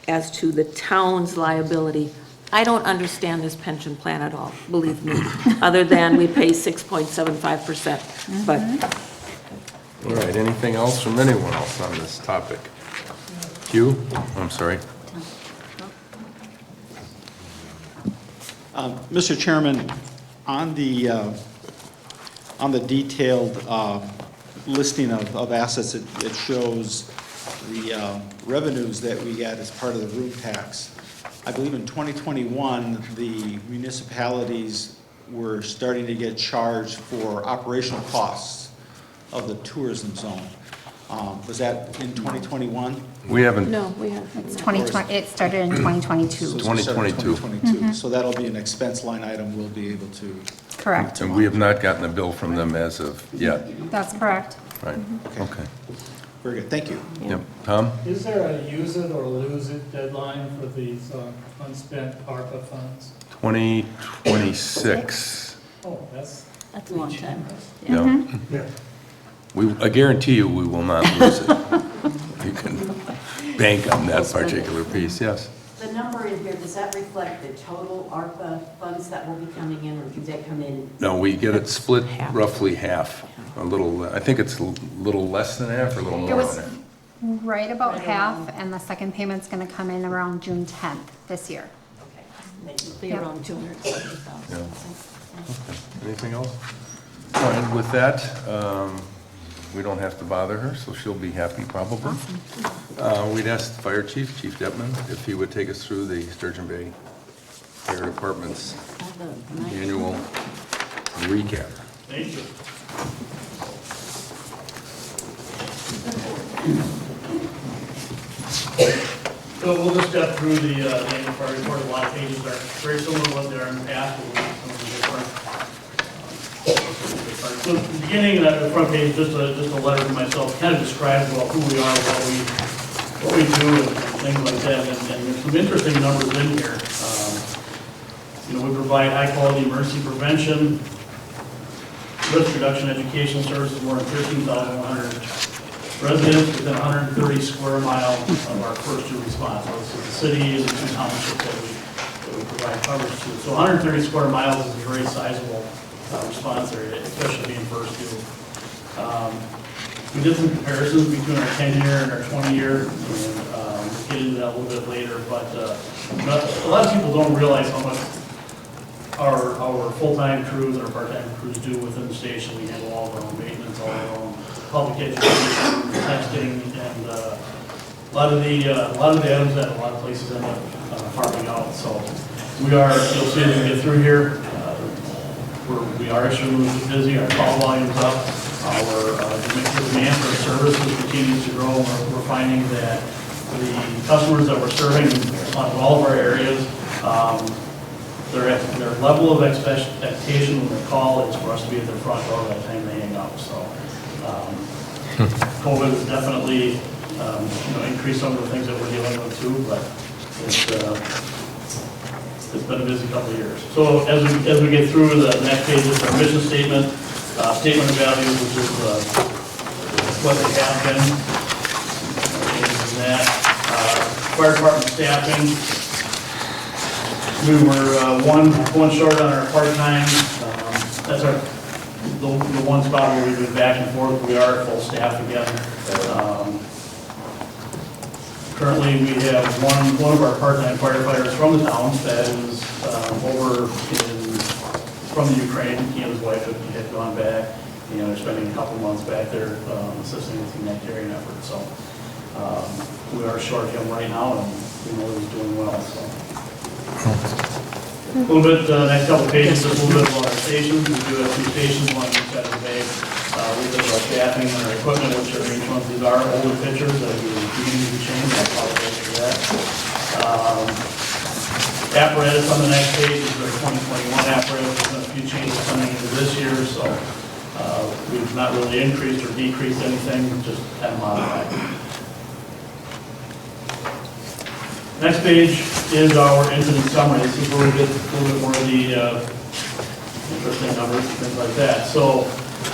as to the town's liability. I don't understand this pension plan at all, believe me, other than we pay 6.75%. But All right, anything else from anyone else on this topic? Hugh? I'm sorry. Mr. Chairman, on the detailed listing of assets, it shows the revenues that we get as part of the room tax. I believe in 2021, the municipalities were starting to get charged for operational costs of the tourism zone. Was that in 2021? We haven't. no, we have. It's 2020, it started in 2022. So it started in 2022. 2022. So that'll be an expense line item we'll be able to. Correct. And we have not gotten a bill from them as of yet. That's correct. Right, okay. Very good, thank you. Yep, Tom? Is there a use it or lose it deadline for these unspent ARPA funds? 2026. Oh, that's That's a long time. Yeah. I guarantee you, we will not lose it. You can bank on that particular piece, yes. The number in here, does that reflect the total ARPA funds that will be coming in, or do they come in? No, we get it split roughly half, a little, I think it's a little less than half or a little It more was than half. right about half, and the second payment's gonna come in around June 10th this year. Be Yep. around 270,000. Yeah. Okay. Anything else? All right, with that, we don't have to bother her, so she'll be happy probably. We'd ask the Fire Chief, Chief Detman, if he would take us through the Sturgeon Bay Fire Department's annual recap. Thank you. So we'll just step through the annual fire report. A lot of pages are very similar to what they are in the past, but we'll have some of the different. So at the beginning, the front page, just a letter to myself, kind of describes well who we are, what we do, and things like that. And there's some interesting numbers in here. We provide high-quality emergency prevention, risk reduction educational services, more than 13,100 residents within 130 square miles of our first two response. So this is the city and the two townships that we provide coverage to. So 130 square miles is a very sizable response area, especially being first due. We did some comparisons between our 10-year and our 20-year, and we'll get into that a little bit later, but a lot of people don't realize how much our full-time crews and our part-time crews do within the station. We handle all of our own maintenance, all of our own public education, testing, and a lot of the items that a lot of places end up farming out. So we are, you'll see as we get through here, we are extremely busy. Our call volume's up. Our demand for services continues to grow. We're finding that the customers that we're serving on all of our areas, their level of expectation when they call is for us to be at their front door by the time they hang up. So COVID has definitely increased some of the things that we're dealing with too, but it's been a busy couple of years. So as we get through the next page is our mission statement, statement of values, which is what they have been. That fire department staffing. We were one short on our part-time. That's the one spot where we've been back and forth. We are at full staff again. Currently, we have one of our part-time firefighters from the town that is from the Ukraine. He and his wife had gone back. They're spending a couple months back there assisting with the humanitarian effort. So we are short him right now, and we know he's doing well. So. A little bit, next couple of pages, just a little bit about our stations. We do have 2 stations, one on each side of the bay. A little bit about staffing and our equipment, which are each one. These are older pictures that we need to change. I apologize for that. Apparatus on the next page is our 2021 apparatus. There's been a few changes coming into this year, so we've not really increased or decreased anything, just kind of modified. Next page is our incident summary. This is where we get a little bit more of the interesting numbers and things like that. So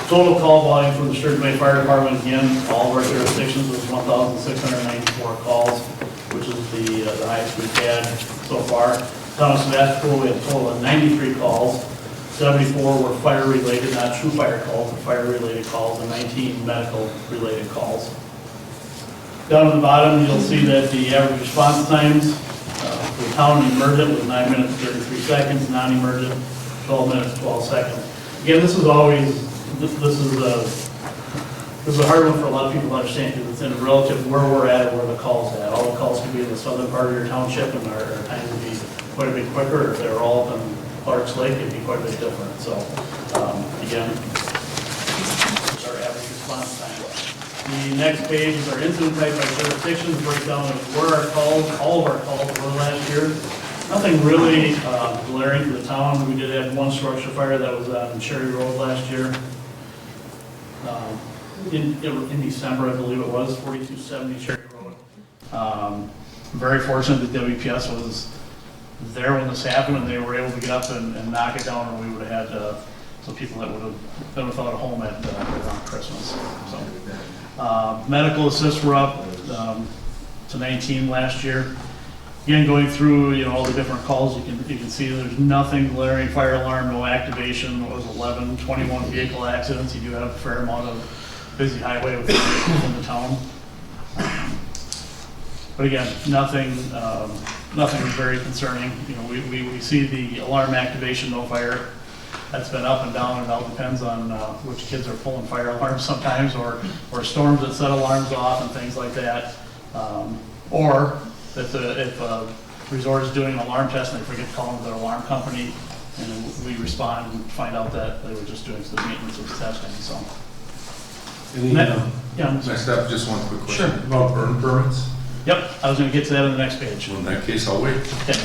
total call volume from the Sturgeon Bay Fire Department, again, all of our jurisdictions was 1,694 calls, which is the highest we've had so far. Town of Sevastopol, we had a total of 93 calls. 74 were fire-related, not true fire calls, but fire-related calls, and 19 medical-related calls. Down at the bottom, you'll see that the average response times for the town emergent was 9 minutes 33 seconds, non-emergent 12 minutes 12 seconds. Again, this is always, this is a hard one for a lot of people to understand because it's in relative where we're at or where the call's at. All the calls can be in the southern part of your township and our times would be quite a bit quicker. If they were all up in Clark's Lake, it'd be quite a bit different. So, again, it's our average response time. The next page is our incident type by jurisdictions, breakdown of where our calls, all of our calls were last year. Nothing really glaring to the town. We did have one structure fire that was on Cherry Road last year. In December, I believe it was, 4270 Cherry Road. Very fortunate that WPS was there when this happened and they were able to get up and knock it down, or we would have had some people that would have been without a home at around Christmas. So, medical assists were up to 19 last year. Again, going through all the different calls, you can see there's nothing glaring. Fire alarm, no activation. It was 11, 21 vehicle accidents. You do have a fair amount of busy highway with vehicles in the town. But again, nothing very concerning. We see the alarm activation, no fire. That's been up and down, and it all depends on which kids are pulling fire alarms sometimes, or storms that set alarms off and things like that. Or if a resort is doing an alarm test and they forget to call their alarm company, and we respond and find out that they were just doing some maintenance of the testing. So. Next up, just one quick question. Sure. About burn permits? Yep, I was going to get to that on the next page. Well, in that case, I'll wait. Okay.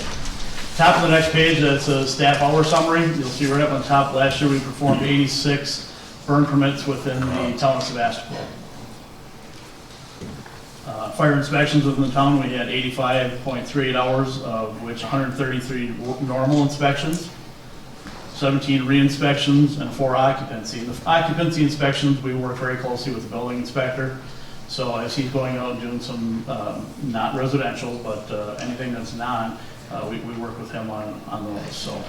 Top of the next page, that's a staff hour summary. You'll see right up on top, last year we performed 86 burn permits within the town of Sevastopol. Fire inspections within the town, we had 85.38 hours, of which 133 normal inspections, 17 re-inspections, and 4 occupancy. The occupancy inspections, we work very closely with the building inspector. So as he's going out and doing some, not residential, but anything that's non, we work with him on those. So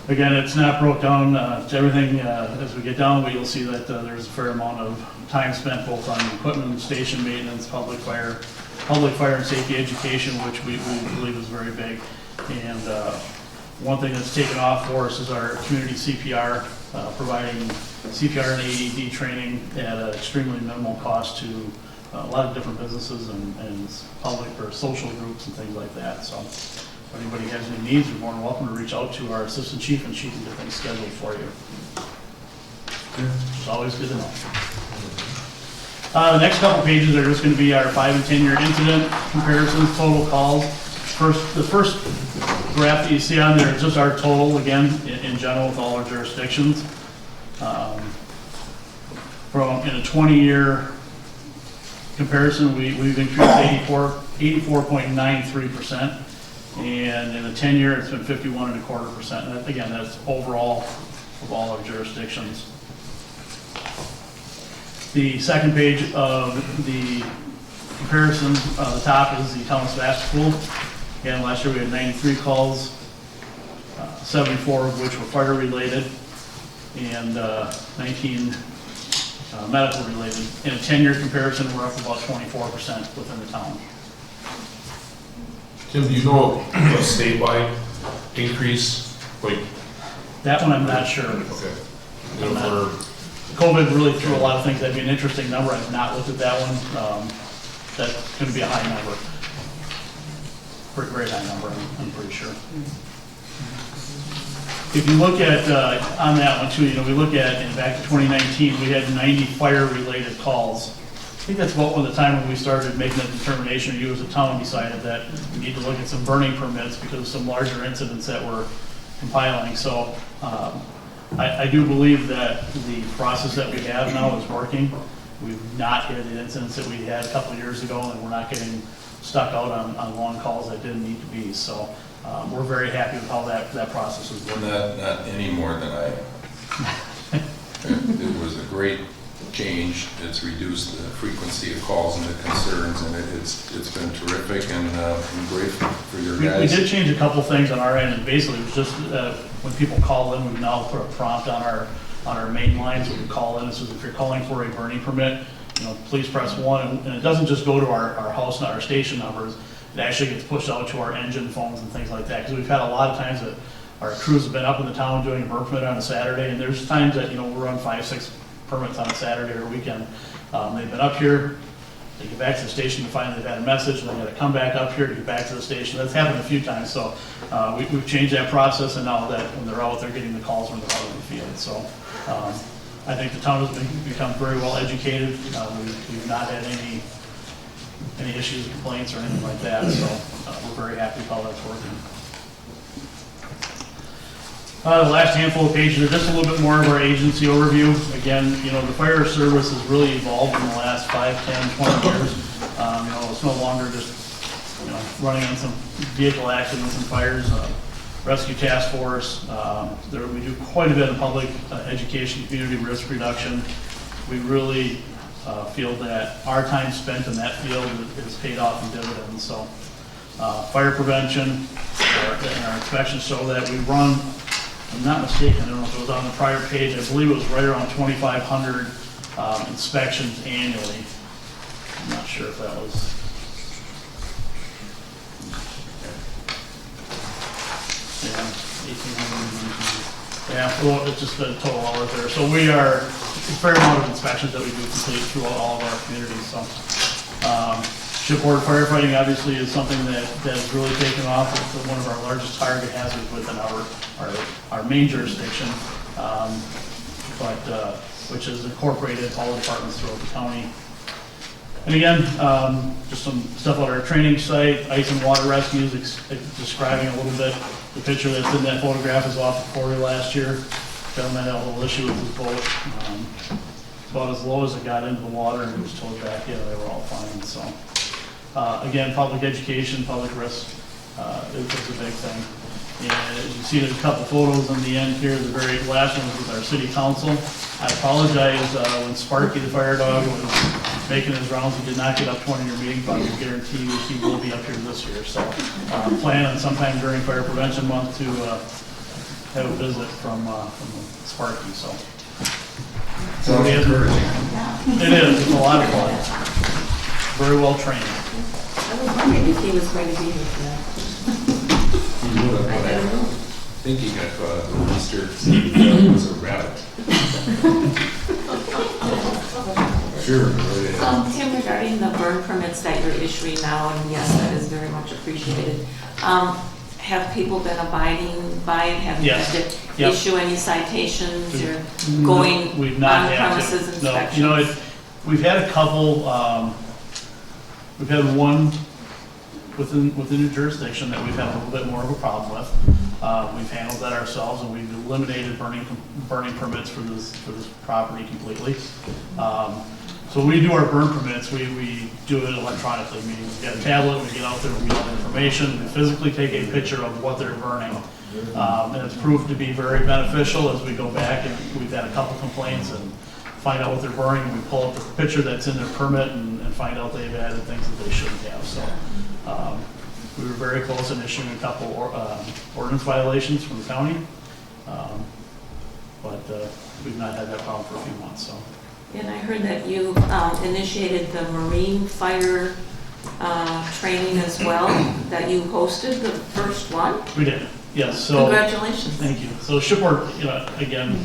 again, it's not broke down to everything. As we get down, you'll see that there's a fair amount of time spent both on equipment and station maintenance, public fire and safety education, which we believe is very big. And one thing that's taken off for us is our community CPR, providing CPR and AED training at an extremely minimal cost to a lot of different businesses and public or social groups and things like that. So if anybody has any needs, you're more than welcome to reach out to our assistant chief and she can get things scheduled for you. It's always good to know. The next couple pages are just going to be our 5 and 10 year incident comparisons, total calls. The first graph that you see on there is just our total, again, in general with all our jurisdictions. In a 20-year comparison, we've increased 84.93%, and in a 10-year, it's been 51.25%. And again, that's overall of all our jurisdictions. The second page of the comparison, the top is the town of Sevastopol. Again, last year we had 93 calls, 74 of which were fire related, and 19 medical related. In a 10-year comparison, we're up about 24% within the town. Tim, do you know a statewide increase? That one I'm not sure. Okay. COVID really threw a lot of things. That'd be an interesting number. I've not looked at that one. That's going to be a high number. Very high number, I'm pretty sure. If you look at, on that one too, we look at, back to 2019, we had 90 fire-related calls. I think that's about the time when we started making that determination. You as a town decided that we need to look at some burning permits because of some larger incidents that we're compiling. So I do believe that the process that we have now is working. We've not had the incidents that we had a couple of years ago, and we're not getting stuck out on long calls that didn't need to be. So we're very happy with how that process is working. Not any more than I. It was a great change. It's reduced the frequency of calls and the concerns, and it's been terrific, and I'm grateful for your guys. We did change a couple things on our end, and basically it was just when people call in, we've now put a prompt on our main line, so we call in. It says if you're calling for a burning permit, please press 1, and it doesn't just go to our house and our station numbers. It actually gets pushed out to our engine phones and things like that, because we've had a lot of times that our crews have been up in the town doing a burn permit on a Saturday, and there's times that, we'll run 5-6 permits on a Saturday or weekend. They've been up here, they get back to the station to find they've had a message, and they gotta come back up here to get back to the station. That's happened a few times, so we've changed that process, and now that when they're out, they're getting the calls when they're out in the field. So I think the town has become very well educated. We've not had any issues, complaints, or anything like that, so we're very happy with how that's working. The last handful of pages are just a little bit more of our agency overview. Again, the fire service has really evolved in the last 5, 10, 20 years. It's no longer just, running on some vehicle accidents and fires. Rescue task force. We do quite a bit of public education, community risk reduction. We really feel that our time spent in that field is paid off in dividends. So fire prevention, our inspections show that we run, if I'm not mistaken, I don't know if it was on the prior page, I believe it was right around 2,500 inspections annually. I'm not sure if that was. Yeah, 1,800. Yeah, well, it's just the total hours there. So we are, a fair amount of inspections that we do complete throughout all of our communities. So shipboard firefighting obviously is something that has really taken off. It's one of our largest target hazards within our main jurisdiction, which has incorporated all the departments throughout the county. And again, just some stuff on our training site, ice and water rescues, describing a little bit. The picture that's in that photograph is off the quarry last year. Gentleman had a little issue with his boat. About as low as it got into the water, and he was towed back in. They were all fine. So again, public education, public risk is a big thing. And as you see, there's a couple photos on the end here. The very last one was with our city council. I apologize when Sparky, the fire dog, was making his rounds. He did not get up 20 your meeting, but I can guarantee you he will be up here this year. So plan on sometime during Fire Prevention Month to have a visit from Sparky. So it is. It's a lot of fun. Very well trained. I was wondering if he was going to be here for that. I think he got caught on the rooster. It was a rabbit. Sure. Tim, regarding the burn permits that you're issuing now, and yes, that is very much appreciated. Have people been abiding by it? Have you had to issue any citations or going on premises inspections? No, we've had a couple. We've had one within the jurisdiction that we've had a little bit more of a problem with. We've handled that ourselves, and we've eliminated burning permits for this property completely. So we do our burn permits, we do it electronically, meaning we get a tablet, we get out there, we get all the information, we physically take a picture of what they're burning. And it's proved to be very beneficial as we go back, and we've had a couple complaints and find out what they're burning, and we pull up the picture that's in their permit and find out they've added things that they shouldn't have. So we were very close in issuing a couple ordinance violations from the county, but we've not had that problem for a few months. So. And I heard that you initiated the marine fire training as well, that you hosted the first one? We did, yes. So congratulations. Thank you. So shipboard, again,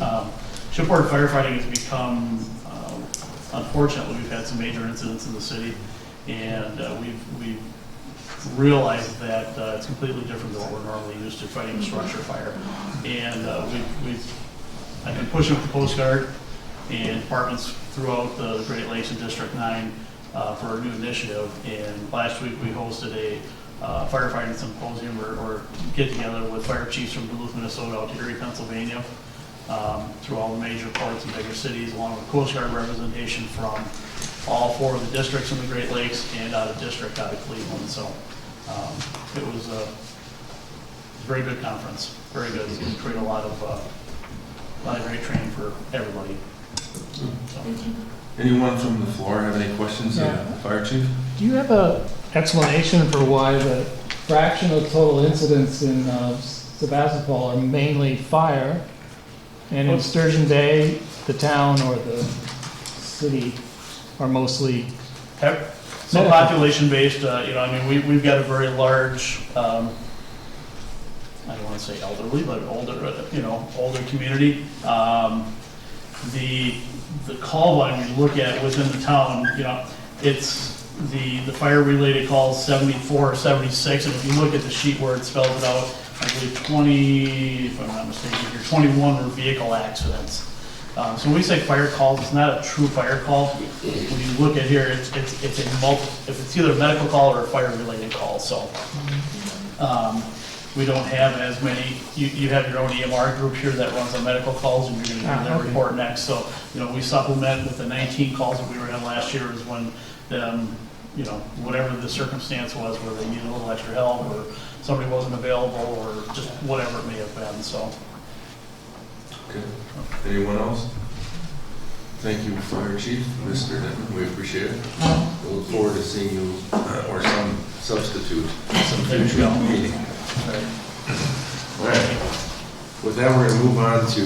shipboard firefighting has become, unfortunately, we've had some major incidents in the city, and we've realized that it's completely different than what we're normally used to fighting a structure fire. And I've been pushing with the Coast Guard and departments throughout the Great Lakes and District 9 for a new initiative. And last week we hosted a firefighting symposium or get together with fire chiefs from Duluth, Minnesota, out to Erie, Pennsylvania, through all the major ports and bigger cities, along with Coast Guard representation from all 4 of the districts in the Great Lakes and out of district out of Cleveland. So it was a very good conference, very good. We created a lot of great training for everybody. So. Anyone from the floor have any questions of the fire chief? Do you have an explanation for why the fraction of total incidents in Sevastopol are mainly fire, and in Sturgeon Bay, the town or the city are mostly So population-based, we've got a very large, I don't want to say elderly, but older community. The call volume you look at within the town, it's the fire-related calls 74 or 76, and if you look at the sheet where it spells it out, I believe 20, if I'm not mistaken, here 21 were vehicle accidents. So when we say fire calls, it's not a true fire call. When you look at here, it's either a medical call or a fire-related call. So we don't have as many. You have your own EMR group here that runs on medical calls, and you're going to do that report next. So we supplement with the 19 calls that we were in last year is when whatever the circumstance was, where they needed a little extra help or somebody wasn't available or just whatever it may have been. So. Okay. Anyone else? Thank you, Fire Chief, Mr. Denton. We appreciate it. We look forward to seeing you or some substitute in some future meeting. All right. With that, we're going to move on to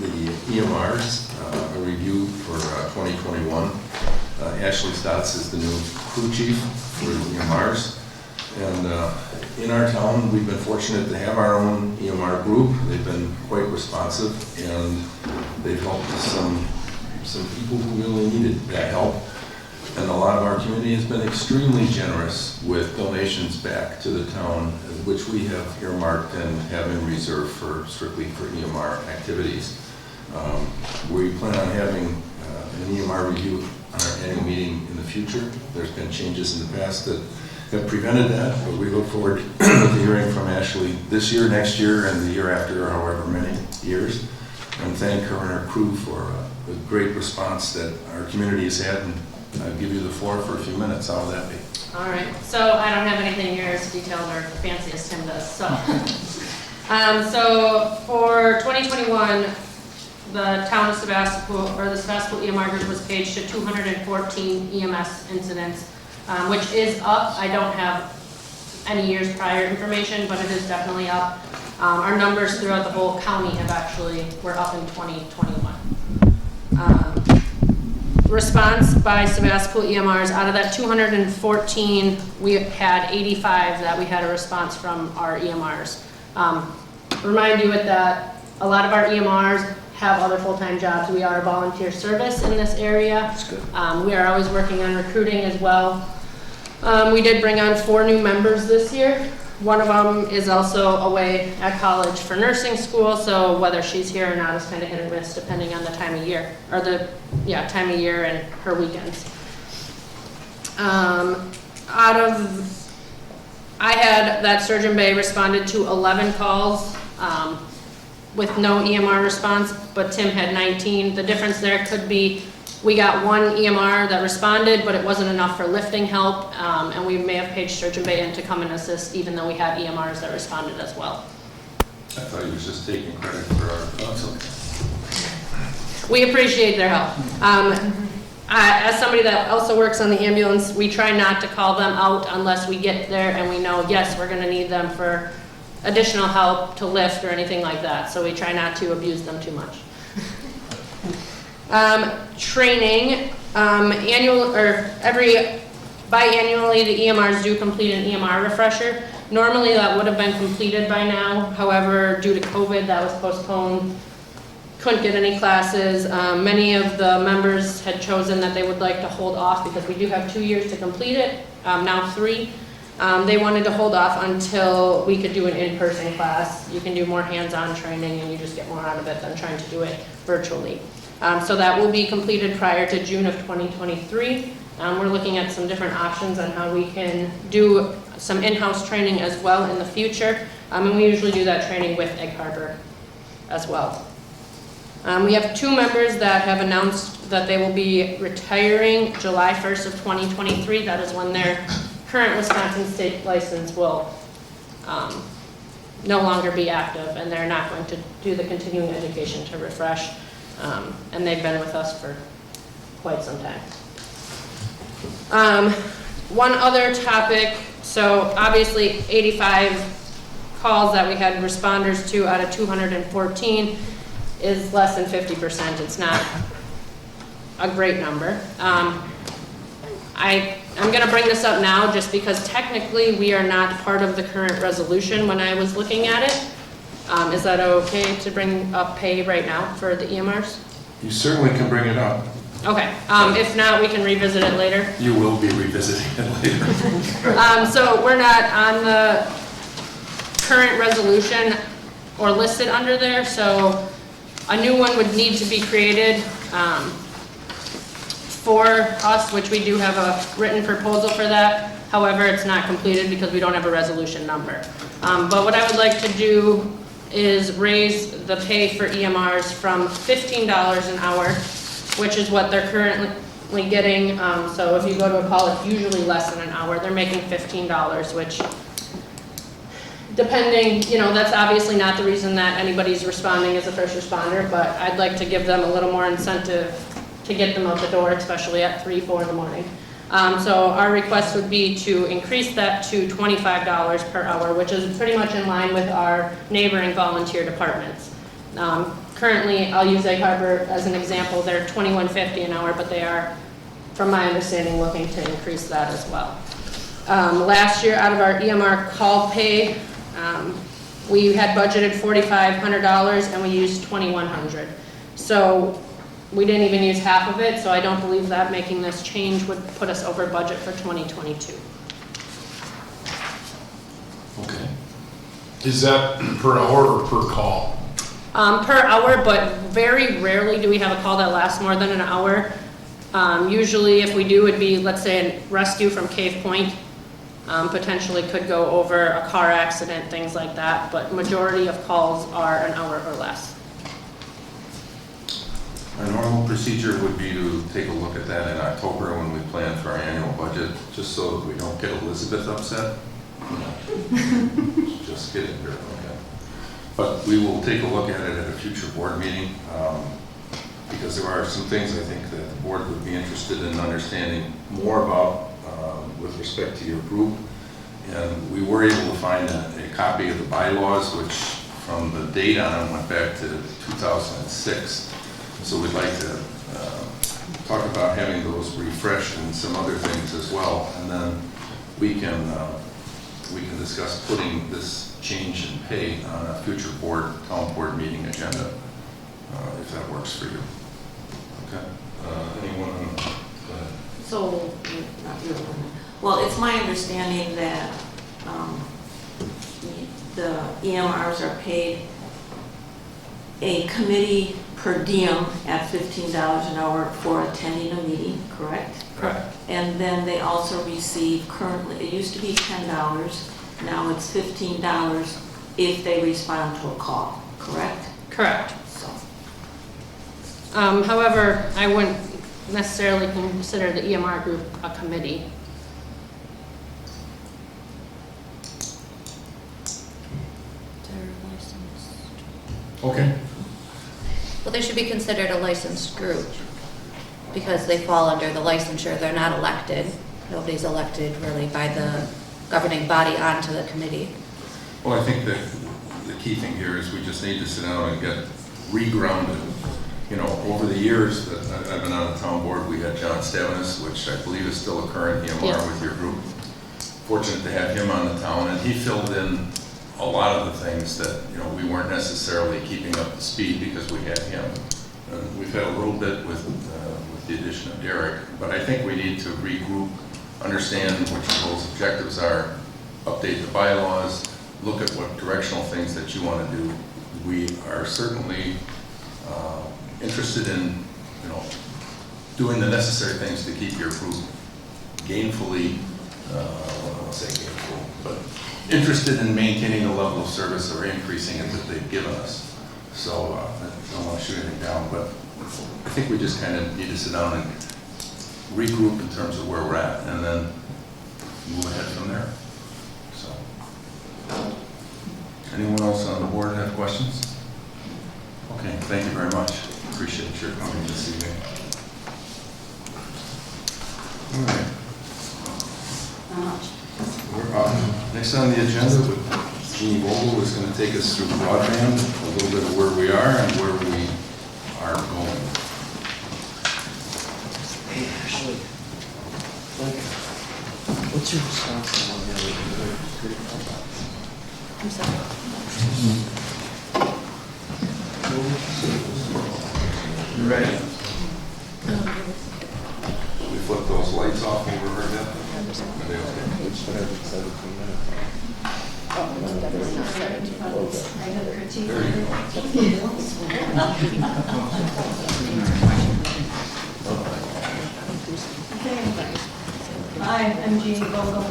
the EMRs, a review for 2021. Ashley Stotts is the new crew chief for the EMRs. And in our town, we've been fortunate to have our own EMR group. They've been quite responsive, and they've helped some people who really needed that help. And a lot of our community has been extremely generous with donations back to the town, which we have earmarked and have in reserve strictly for EMR activities. We plan on having an EMR review on our annual meeting in the future. There's been changes in the past that have prevented that, but we look forward to hearing from Ashley this year, next year, and the year after, or however many years, and thank her and her crew for the great response that our community has had. And I'll give you the floor for a few minutes. How will that be? All right, so I don't have anything here as detailed or fancy as Tim does. So, so for 2021, the town of Sevastopol, or the Sevastopol EMR group, was paged to 214 EMS incidents, which is up. I don't have any years prior information, but it is definitely up. Our numbers throughout the whole county were up in 2021. Response by Sevastopol EMRs, out of that 214, we had 85 that we had a response from our EMRs. Remind you that a lot of our EMRs have other full-time jobs. We are a volunteer service in this area. That's good. We are always working on recruiting as well. We did bring on 4 new members this year. One of them is also away at college for nursing school, so whether she's here or not is kind of hit or miss depending on the time of year, or time of year and her weekends. I had that Sturgeon Bay responded to 11 calls with no EMR response, but Tim had 19. The difference there could be we got 1 EMR that responded, but it wasn't enough for lifting help, and we may have paged Sturgeon Bay in to come and assist, even though we had EMRs that responded as well. I thought you were just taking credit for our council. We appreciate their help. As somebody that also works on the ambulance, we try not to call them out unless we get there and we know, yes, we're going to need them for additional help to lift or anything like that. So we try not to abuse them too much. Training, biannually the EMRs do complete an EMR refresher. Normally that would have been completed by now. However, due to COVID, that was postponed. Couldn't get any classes. Many of the members had chosen that they would like to hold off because we do have 2 years to complete it, now 3. They wanted to hold off until we could do an in-person class. You can do more hands-on training and you just get more out of it than trying to do it virtually. So that will be completed prior to June of 2023. We're looking at some different options on how we can do some in-house training as well in the future. And we usually do that training with Egg Harbor as well. We have 2 members that have announced that they will be retiring July 1st of 2023. That is when their current Wisconsin state license will no longer be active, and they're not going to do the continuing education to refresh. And they've been with us for quite some time. One other topic, so obviously 85 calls that we had responders to out of 214 is less than 50%. It's not a great number. I'm going to bring this up now just because technically we are not part of the current resolution when I was looking at it. Is that okay to bring up pay right now for the EMRs? You certainly can bring it up. Okay, if not, we can revisit it later. You will be revisiting it later. So we're not on the current resolution or listed under there, so a new one would need to be created for us, which we do have a written proposal for that. However, it's not completed because we don't have a resolution number. But what I would like to do is raise the pay for EMRs from $15 an hour, which is what they're currently getting. So if you go to a call, it's usually less than an hour. They're making $15, which, depending, that's obviously not the reason that anybody's responding as a first responder, but I'd like to give them a little more incentive to get them out the door, especially at 3, 4 in the morning. So our request would be to increase that to $25 per hour, which is pretty much in line with our neighboring volunteer departments. Currently, I'll use Egg Harbor as an example. They're $21.50 an hour, but they are, from my understanding, looking to increase that as well. Last year, out of our EMR call pay, we had budgeted $4,500 and we used $2,100. So we didn't even use half of it, so I don't believe that making this change would put us over budget for 2022. Okay. Is that per hour or per call? Per hour, but very rarely do we have a call that lasts more than an hour. Usually if we do, it'd be, let's say, a rescue from Cave Point. Potentially could go over a car accident, things like that, but majority of calls are an hour or less. Our normal procedure would be to take a look at that in October when we plan for our annual budget, just so that we don't get Elizabeth upset. Just kidding here, okay. But we will take a look at it at a future board meeting, because there are some things I think that the board would be interested in understanding more about with respect to your group. And we were able to find a copy of the bylaws, which from the date on them went back to 2006. So we'd like to talk about having those refreshed and some other things as well, and then we can discuss putting this change in pay on a future town board meeting agenda, if that works for you. Okay. Anyone? Go ahead. So, not your one. Well, it's my understanding that the EMRs are paid a committee per diem at $15 an hour for attending a meeting, correct? Correct. And then they also receive currently, it used to be $10, now it's $15 if they respond to a call, correct? Correct. So. However, I wouldn't necessarily consider the EMR group a committee. They're licensed. Okay. Well, they should be considered a licensed group because they fall under the licensure. They're not elected. Nobody's elected really by the governing body onto the committee. Well, I think that the key thing here is we just need to sit down and get regrounded. Over the years that I've been on the town board, we had John Stavinus, which I believe is still a current EMR with your group. Fortunate to have him on the town, and he filled in a lot of the things that we weren't necessarily keeping up to speed because we had him. We've had a little bit with the addition of Derek, but I think we need to regroup, understand what your goals, objectives are, update the bylaws, look at what directional things that you want to do. We are certainly interested in doing the necessary things to keep your group gainfully, I don't want to say gainful, but interested in maintaining the level of service or increasing it that they've given us. So I don't want to shoot anything down, but I think we just kind of need to sit down and regroup in terms of where we're at, and then move ahead from there. So, anyone else on the board have questions? Okay, thank you very much. Appreciate your coming this evening. All right. We're up. Next on the agenda, with Jeannie Vogel is going to take us through broadband, a little bit of where we are and where we are going. Hey, Ashley. What's your response on the I'm sorry. You ready? We flip those lights off over her head? Are they okay? It's 17 minutes. Hi, I'm Jeannie Vogel.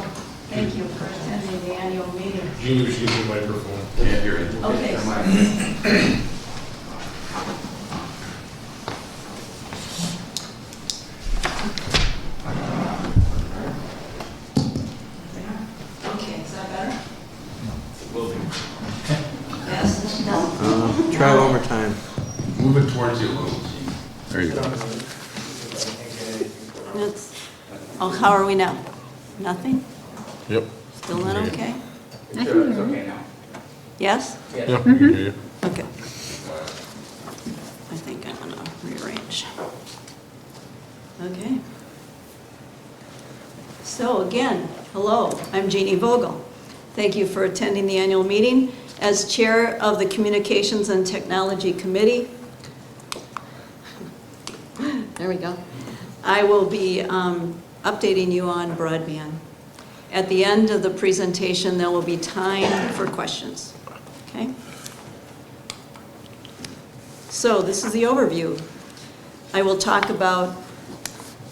Thank you for attending the annual meeting. Jeannie, we should use your microphone. Can't hear it. Okay. Okay, is that better? Will be. Yes? No? Try one more time. Move it towards you a little. There you go. Oh, how are we now? Nothing? Yep. Still not okay? It's okay now. Yes? Yes. Yeah, we can hear you. Okay. I think I'm gonna rearrange. Okay. So again, hello, I'm Jeannie Vogel. Thank you for attending the annual meeting. As chair of the Communications and Technology Committee, there we go, I will be updating you on broadband. At the end of the presentation, there will be time for questions. Okay? So this is the overview. I will talk about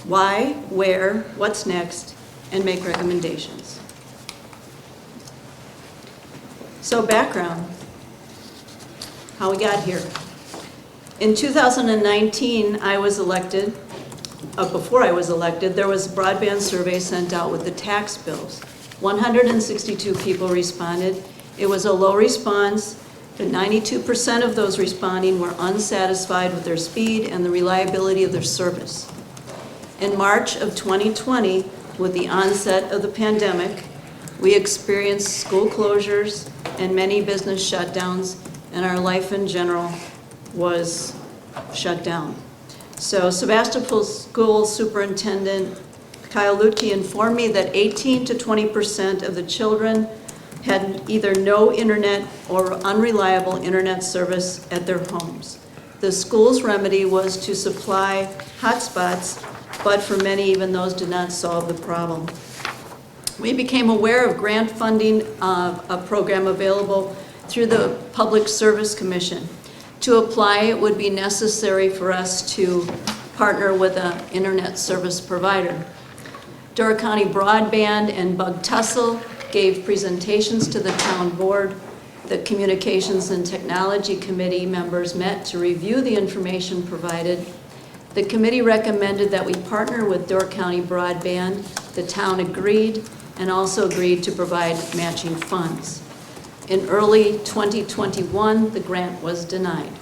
why, where, what's next, and make recommendations. So background, how we got here. In 2019, I was elected. Before I was elected, there was a broadband survey sent out with the tax bills. 162 people responded. It was a low response, but 92% of those responding were unsatisfied with their speed and the reliability of their service. In March of 2020, with the onset of the pandemic, we experienced school closures and many business shutdowns, and our life in general was shut down. So Sevastopol School Superintendent Kyle Lutke informed me that 18 to 20% of the children had either no internet or unreliable internet service at their homes. The school's remedy was to supply hotspots, but for many, even those did not solve the problem. We became aware of grant funding of a program available through the Public Service Commission. To apply, it would be necessary for us to partner with an internet service provider. Door County Broadband and Bug Tussle gave presentations to the town board. The Communications and Technology Committee members met to review the information provided. The committee recommended that we partner with Door County Broadband. The town agreed and also agreed to provide matching funds. In early 2021, the grant was denied.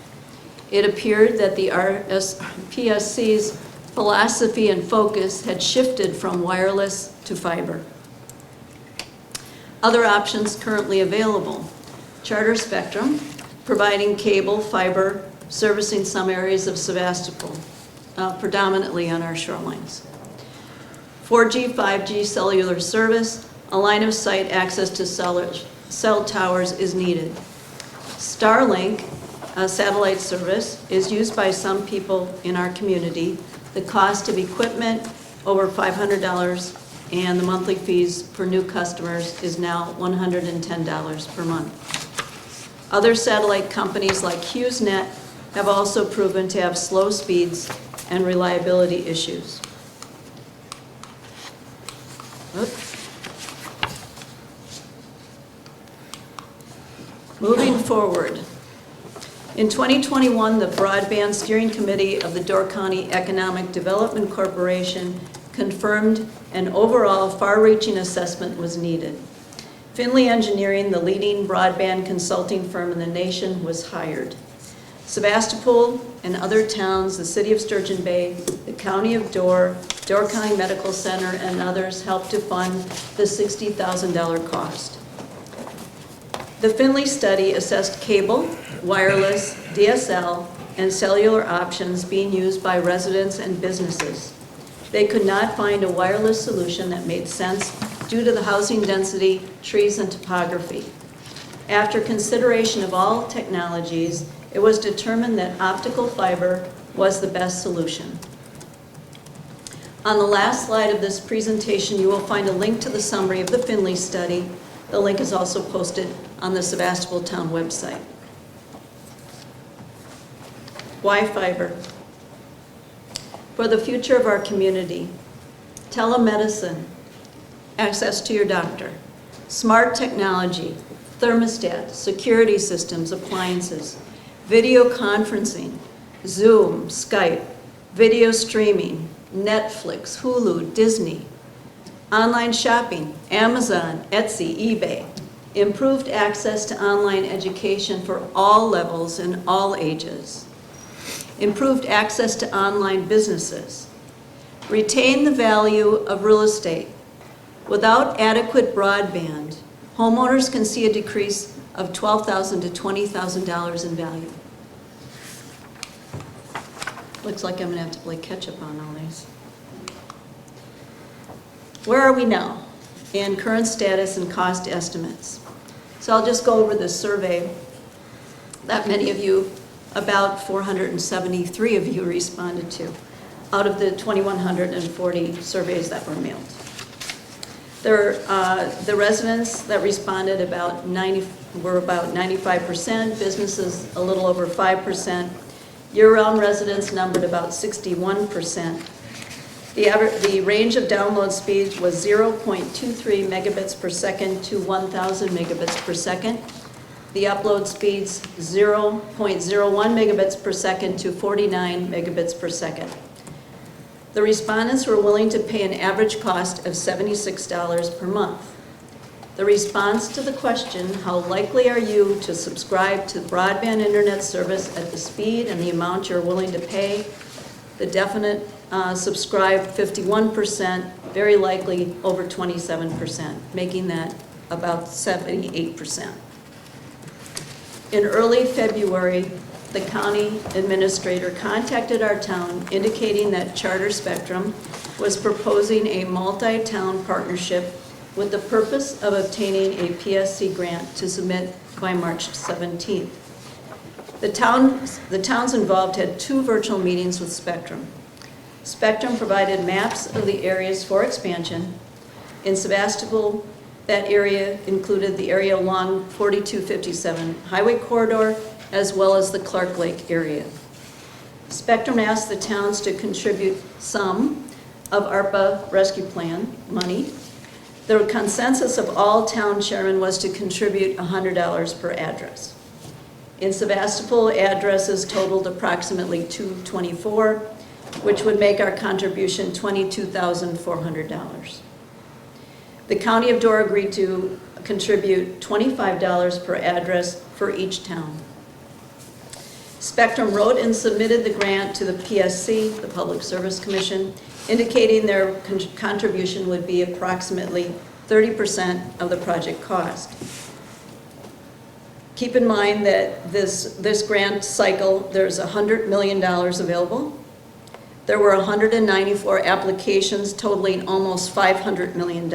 It appeared that the PSC's philosophy and focus had shifted from wireless to fiber. Other options currently available: Charter Spectrum, providing cable, fiber, servicing some areas of Sevastopol, predominantly on our shorelines. 4G, 5G cellular service, a line of sight access to cell towers is needed. Starlink, a satellite service, is used by some people in our community. The cost of equipment, over $500, and the monthly fees for new customers is now $110 per month. Other satellite companies like HughesNet have also proven to have slow speeds and reliability issues. Moving forward, In 2021, the Broadband Steering Committee of the Door County Economic Development Corporation confirmed an overall far-reaching assessment was needed. Findlay Engineering, the leading broadband consulting firm in the nation, was hired. Sevastopol and other towns, the city of Sturgeon Bay, the county of Door County Medical Center, and others helped to fund the $60,000 cost. The Findlay study assessed cable, wireless, DSL, and cellular options being used by residents and businesses. They could not find a wireless solution that made sense due to the housing density, trees, and topography. After consideration of all technologies, it was determined that optical fiber was the best solution. On the last slide of this presentation, you will find a link to the summary of the Findlay study. The link is also posted on the Sevastopol Town website. Why fiber? For the future of our community, telemedicine, access to your doctor, smart technology, thermostat, security systems, appliances, video conferencing, Zoom, Skype, video streaming, Netflix, Hulu, Disney, online shopping, Amazon, Etsy, eBay, improved access to online education for all levels and all ages, improved access to online businesses, retain the value of real estate. Without adequate broadband, homeowners can see a decrease of $12,000 to $20,000 in value. Looks like I'm going to have to play catch up on all these. Where are we now in current status and cost estimates? So I'll just go over this survey that many of you, about 473 of you, responded to out of the 2,140 surveys that were mailed. The residents that responded were about 95%, businesses a little over 5%, year-round residents numbered about 61%. The range of download speeds was 0.23 megabits per second to 1,000 megabits per second. The upload speeds 0.01 megabits per second to 49 megabits per second. The respondents were willing to pay an average cost of $76 per month. The response to the question, how likely are you to subscribe to broadband internet service at the speed and the amount you're willing to pay? The definite subscribed 51%, very likely over 27%, making that about 78%. In early February, the county administrator contacted our town indicating that Charter Spectrum was proposing a multi-town partnership with the purpose of obtaining a PSC grant to submit by March 17th. The towns involved had 2 virtual meetings with Spectrum. Spectrum provided maps of the areas for expansion. In Sevastopol, that area included the area along 4257 highway corridor, as well as the Clark Lake area. Spectrum asked the towns to contribute some of ARPA rescue plan money. The consensus of all town chairmen was to contribute $100 per address. In Sevastopol, addresses totaled approximately 224, which would make our contribution $22,400. The County of Door agreed to contribute $25 per address for each town. Spectrum wrote and submitted the grant to the PSC, the Public Service Commission, indicating their contribution would be approximately 30% of the project cost. Keep in mind that this grant cycle, there's $100 million available. There were 194 applications totaling almost $500 million.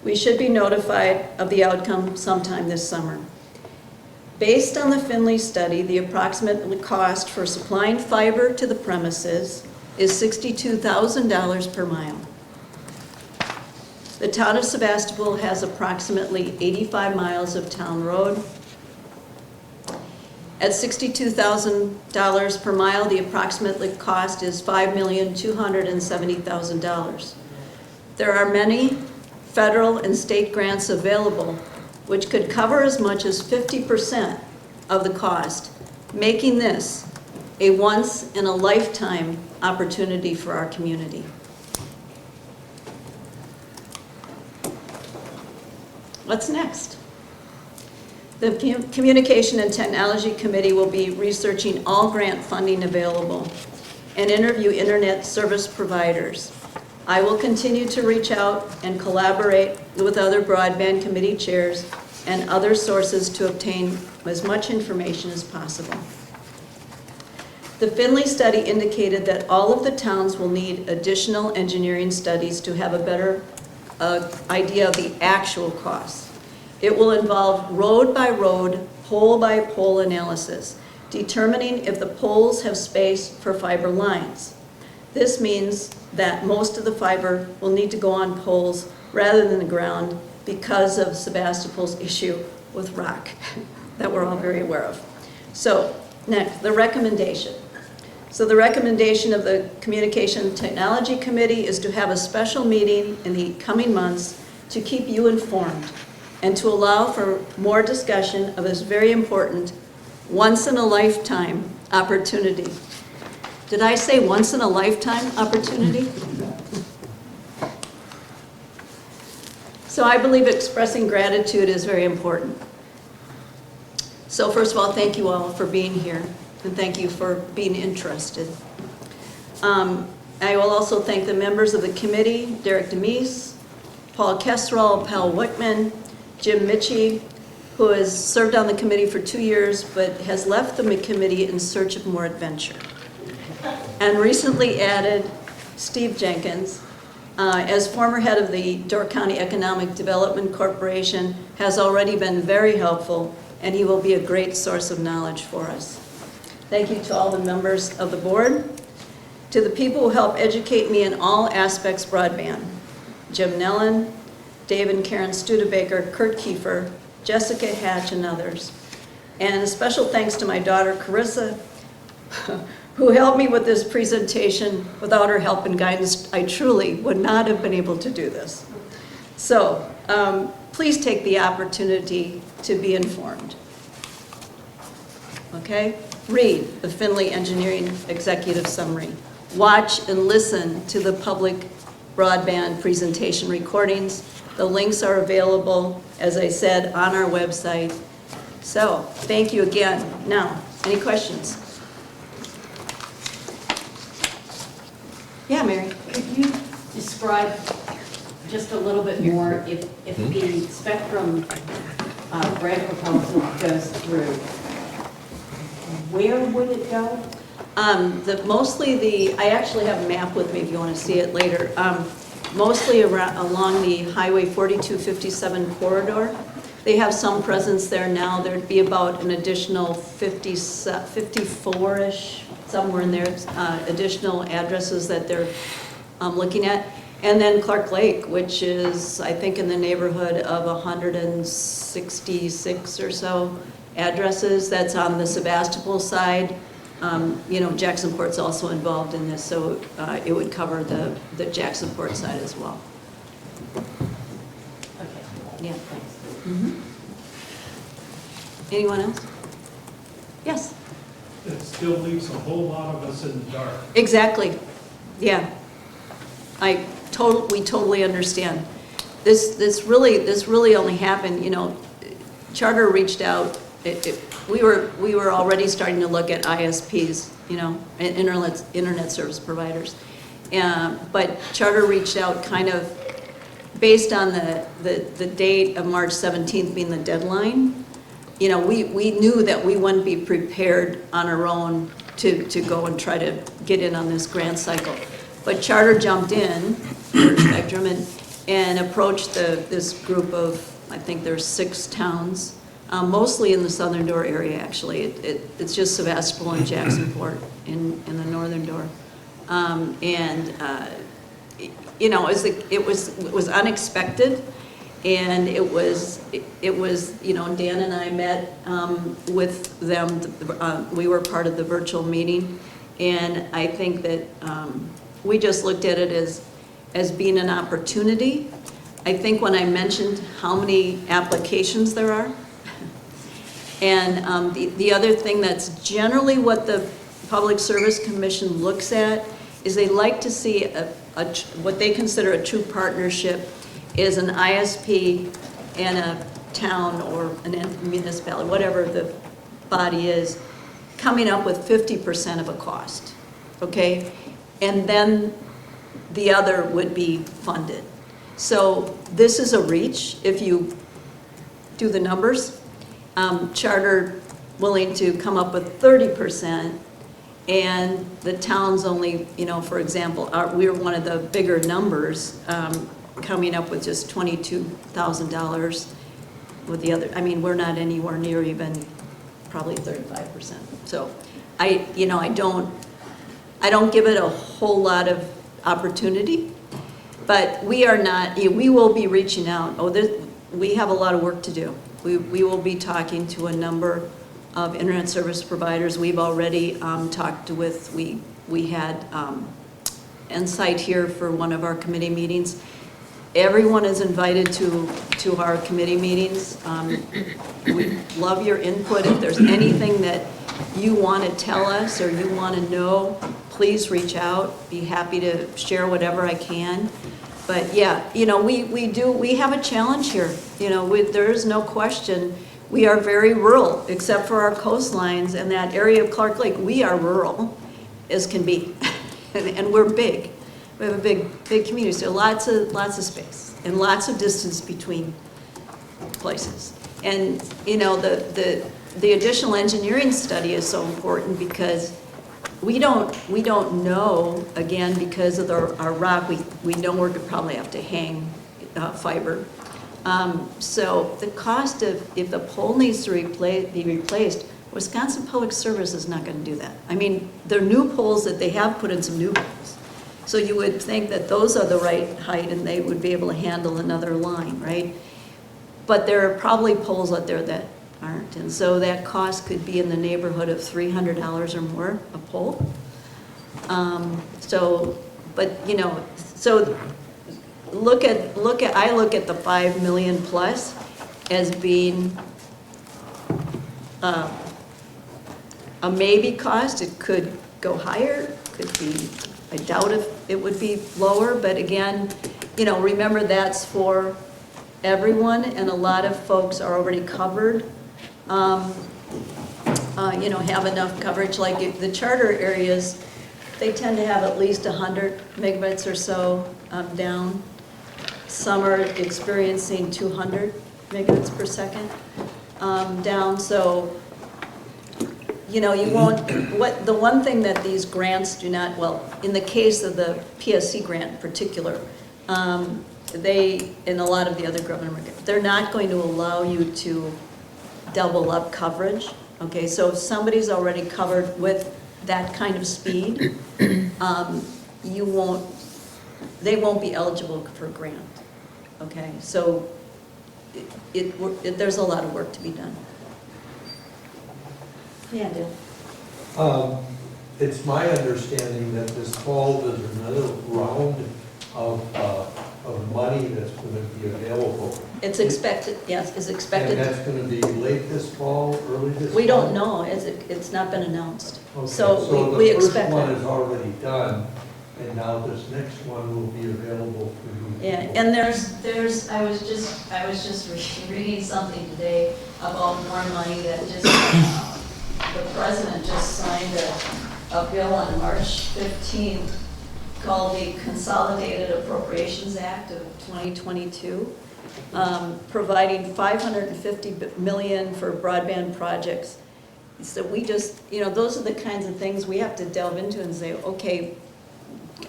We should be notified of the outcome sometime this summer. Based on the Findlay study, the approximate cost for supplying fiber to the premises is $62,000 per mile. The town of Sevastopol has approximately 85 miles of town road. At $62,000 per mile, the approximate cost is $5,270,000. There are many federal and state grants available, which could cover as much as 50% of the cost, making this a once-in-a-lifetime opportunity for our community. What's next? The Communication and Technology Committee will be researching all grant funding available and interview internet service providers. I will continue to reach out and collaborate with other broadband committee chairs and other sources to obtain as much information as possible. The Finley study indicated that all of the towns will need additional engineering studies to have a better idea of the actual costs. It will involve road-by-road, pole-by-pole analysis, determining if the poles have space for fiber lines. This means that most of the fiber will need to go on poles rather than the ground because of Sevastopol's issue with rock that we're all very aware of. So, next, the recommendation. So the recommendation of the Communication Technology Committee is to have a special meeting in the coming months to keep you informed and to allow for more discussion of this very important once-in-a-lifetime opportunity. Did I say once-in-a-lifetime opportunity? So I believe expressing gratitude is very important. So first of all, thank you all for being here, and thank you for being interested. I will also thank the members of the committee, Derek Demise, Paul Kesserall, Pal Wickman, Jim Mitchie, who has served on the committee for 2 years, but has left the committee in search of more adventure. And recently added Steve Jenkins, as former head of the Door County Economic Development Corporation, has already been very helpful, and he will be a great source of knowledge for us. Thank you to all the members of the board, to the people who help educate me in all aspects broadband, Jim Nellen, Dave and Karen Studebaker, Kurt Kiefer, Jessica Hatch, and others. And a special thanks to my daughter, Carissa, who helped me with this presentation. Without her help and guidance, I truly would not have been able to do this. So please take the opportunity to be informed. Okay? Read the Finley Engineering Executive Summary. Watch and listen to the public broadband presentation recordings. The links are available, as I said, on our website. So, thank you again. Now, any questions? Yeah, Mary? Could you describe just a little bit more if the Spectrum grant proposal goes through, where would it go? I actually have a map with me if you want to see it later. Mostly along the Highway 4257 corridor. They have some presence there now. There'd be about an additional 54-ish, somewhere in there, additional addresses that they're looking at. And then Clark Lake, which is, I think, in the neighborhood of 166 or so addresses. That's on the Sevastopol side. Jacksonport's also involved in this, so it would cover the Jacksonport side as well. Okay. Yeah, thanks. Mm-hmm. Anyone else? Yes? It still leaves a whole lot of us in the dark. Exactly. Yeah. We totally understand. This really only happened, Charter reached out. We were already starting to look at ISPs, internet service providers. But Charter reached out kind of based on the date of March 17th being the deadline. We knew that we wouldn't be prepared on our own to go and try to get in on this grant cycle. But Charter jumped in, Spectrum, and approached this group of, I think there's 6 towns, mostly in the Southern Door area, actually. It's just Sevastopol and Jacksonport in the Northern Door. It was unexpected, and it was Dan and I met with them. We were part of the virtual meeting, and I think that we just looked at it as being an opportunity. I think when I mentioned how many applications there are, And the other thing that's generally what the Public Service Commission looks at is they like to see what they consider a true partnership is an ISP and a town or a municipality, whatever the body is, coming up with 50% of a cost, okay? And then the other would be funded. So this is a reach if you do the numbers. Charter willing to come up with 30%, and the town's only, you know, for example, we're one of the bigger numbers, coming up with just $22,000 with the other. I mean, we're not anywhere near even probably 35%. So I don't give it a whole lot of opportunity, but we are not, we will be reaching out. We have a lot of work to do. We will be talking to a number of internet service providers. We've already talked with, we had Insight here for one of our committee meetings. Everyone is invited to our committee meetings. We love your input. If there's anything that you want to tell us or you want to know, please reach out. Be happy to share whatever I can. But yeah, you know, we have a challenge here. You know, there is no question. We are very rural, except for our coastlines and that area of Clark Lake. We are rural as can be, and we're big. We have a big community, so lots of space and lots of distance between places. And you know, the additional engineering study is so important because we don't know, again, because of our rock, we know we're gonna probably have to hang fiber. So the cost of, if the pole needs to be replaced, Wisconsin Public Service is not gonna do that. I mean, there are new poles that they have put in some new poles. So you would think that those are the right height and they would be able to handle another line, right? But there are probably poles out there that aren't. And so that cost could be in the neighborhood of $300 or more a pole. But you know, so I look at the 5 million plus as being a maybe cost. It could go higher, could be, I doubt if it would be lower, but again, you know, remember that's for everyone, and a lot of folks are already covered, you know, have enough coverage. Like if the charter areas, they tend to have at least 100 megabits or so down. Some are experiencing 200 megabits per second down. So, you know, you won't, the one thing that these grants do not, well, in the case of the PSC grant in particular, they, and a lot of the other government, they're not going to allow you to double up coverage. Okay, so if somebody's already covered with that kind of speed, they won't be eligible for grant. Okay, so there's a lot of work to be done. Yeah, Dale. It's my understanding that this fall there's another round of money that's going to be available. It's expected, yes, is expected. And that's going to be late this fall, early this fall? We don't know, it's not been announced. Okay. So we expect the first one it. is already done, and now this next one will be available for you. Yeah, and there's, I was just reading something today about more money that just, the president just signed a bill on March 15th called the Consolidated Appropriations Act of 2022, providing $550 million for broadband projects. So we just, you know, those are the kinds of things we have to delve into and say, okay,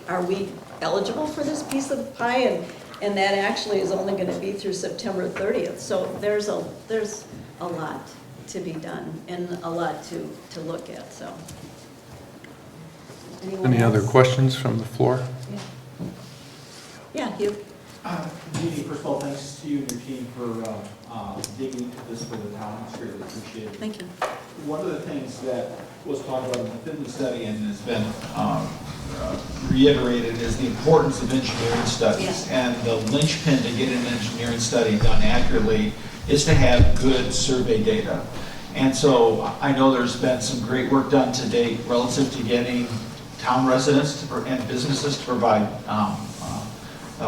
are we eligible for this piece of pie? And that actually is only going to be through September 30th. So there's a lot to be done and a lot to look at. So. Any other questions from the floor? Yeah, Hugh. Jeannie, first of all, thanks to you and your team for digging into this for the town. It's greatly appreciated. Thank you. One of the things that was talked about within the study and has been reiterated is the importance of engineering studies. And the linchpin to get an engineering study done accurately is to have good survey data. And so I know there's been some great work done to date relative to getting town residents and businesses to provide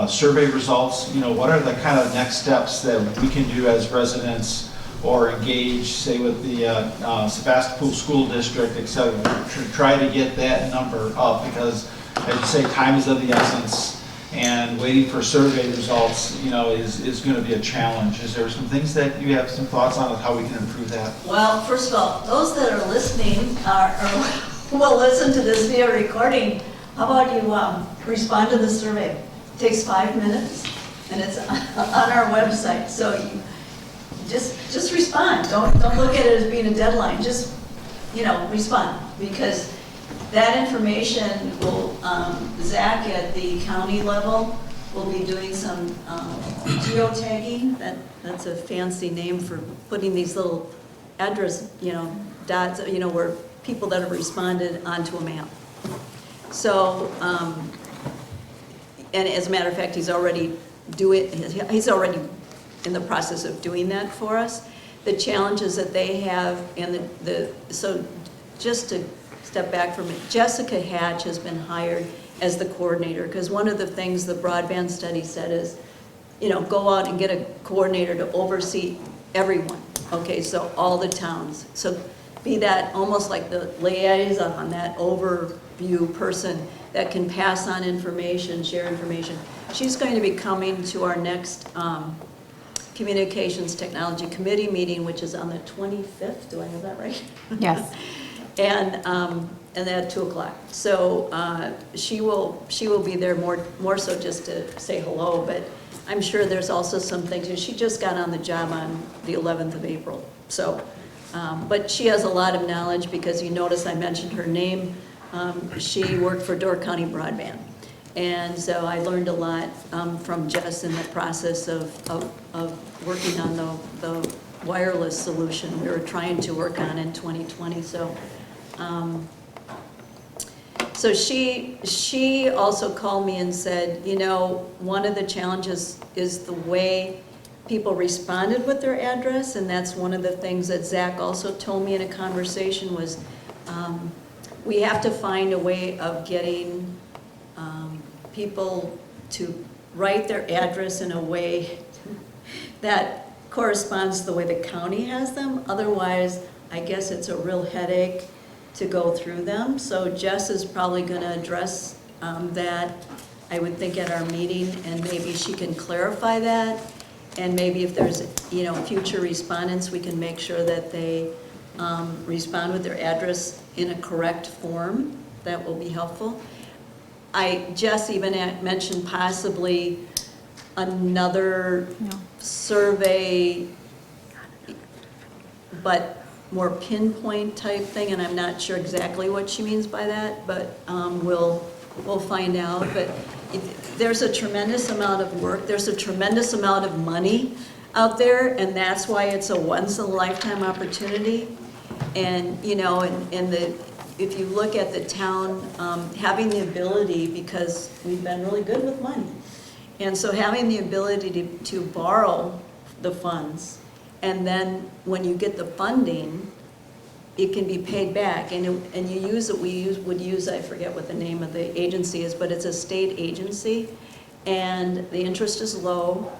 survey results. You know, what are the kind of next steps that we can do as residents or engage, say, with the Sevastopol School District, et cetera, to try to get that number up? Because, as you say, time is of the essence, and waiting for survey results, you know, is going to be a challenge. Is there some things that you have some thoughts on how we can improve that? Well, first of all, those that are listening will listen to this via recording. How about you respond to the survey? It takes 5 minutes, and it's on our website. So you just respond. Don't look at it as being a deadline. Just, you know, respond, because that information will, Zach at the county level will be doing some geotagging. That's a fancy name for putting these little address, you know, dots, you know, where people that have responded onto a map. So, and as a matter of fact, he's already in the process of doing that for us. The challenges that they have, and so just to step back from it, Jessica Hatch has been hired as the coordinator, because one of the things the broadband study said is, you know, go out and get a coordinator to oversee everyone, okay, so all the towns. So be that almost like the liaison, that overview person that can pass on information, share information. She's going to be coming to our next Communications Technology Committee meeting, which is on the 25th. Do I have that right? Yes. And at 2 o'clock. So she will be there more so just to say hello, but I'm sure there's also some things. She just got on the job on the 11th of April. So, but she has a lot of knowledge, because you notice I mentioned her name. She worked for Door County Broadband. And so I learned a lot from Jess in the process of working on the wireless solution we were trying to work on in 2020. So she also called me and said, you know, one of the challenges is the way people responded with their address, and that's one of the things that Zach also told me in a conversation was we have to find a way of getting people to write their address in a way that corresponds to the way the county has them. Otherwise, I guess it's a real headache to go through them. So Jess is probably going to address that, I would think, at our meeting, and maybe she can clarify that. And maybe if there's, you know, future respondents, we can make sure that they respond with their address in a correct form. That will be helpful. Jess even mentioned possibly another survey, but more pinpoint type thing, and I'm not sure exactly what she means by that, but we'll find out. But there's a tremendous amount of work, there's a tremendous amount of money out there, and that's why it's a once-in-a-lifetime opportunity. And, you know, if you look at the town, having the ability, because we've been really good with money, and so having the ability to borrow the funds, and then when you get the funding, it can be paid back, and you use it. We would use, I forget what the name of the agency is, but it's a state agency, and the interest is low,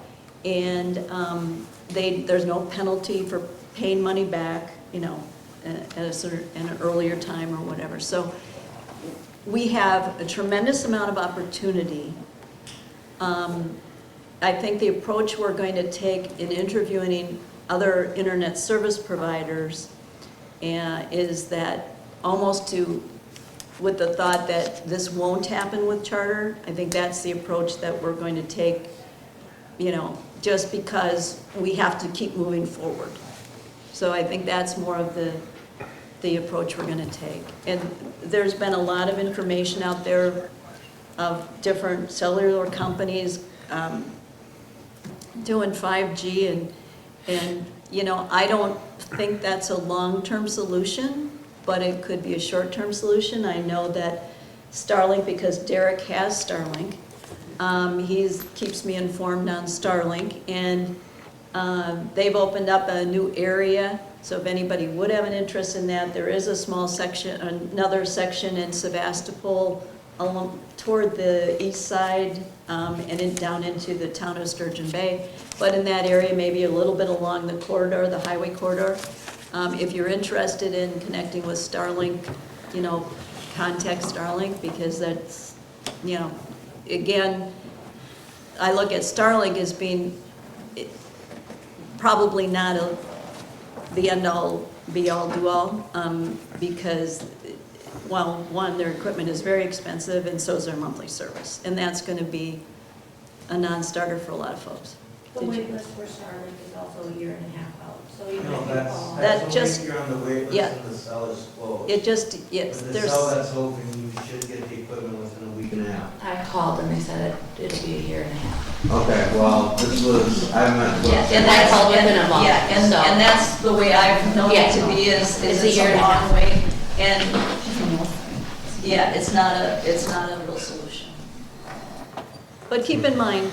and there's no penalty for paying money back, you know, at an earlier time or whatever. So we have a tremendous amount of opportunity. I think the approach we're going to take in interviewing other internet service providers is that almost with the thought that this won't happen with Charter. I think that's the approach that we're going to take, you know, just because we have to keep moving forward. So I think that's more of the approach we're going to take. And there's been a lot of information out there of different cellular companies doing 5G, and you know, I don't think that's a long-term solution, but it could be a short-term solution. I know that Starlink, because Derek has Starlink, he keeps me informed on Starlink, and they've opened up a new area So if anybody would have an interest in that, there is a small section, another section in Sevastopol toward the east side and down into the town of Sturgeon Bay. But in that area, maybe a little bit along the corridor, the highway corridor. If you're interested in connecting with Starlink, contact Starlink, because that's, again, I look at Starlink as being probably not the end-all, be-all, do-all, because, well, one, their equipment is very expensive, and so is their monthly service. And that's going to be a non-starter for a lot of folks. The wait list for Starlink is also a year and a half out, so even No, if you that's, call. that's only if you're on the wait list Yeah. and the cell is closed. It just, yes, But the there's. cell that's open, you should get the equipment within a week and a half. I called and they said it'll be a year and a half. Okay, well, this was, I meant. Yes, and I called within a month. Yeah, and so- that's the way I've known it to be, It's is a it's year a and a long half. wait. And, yeah, it's not a real solution. But keep in mind,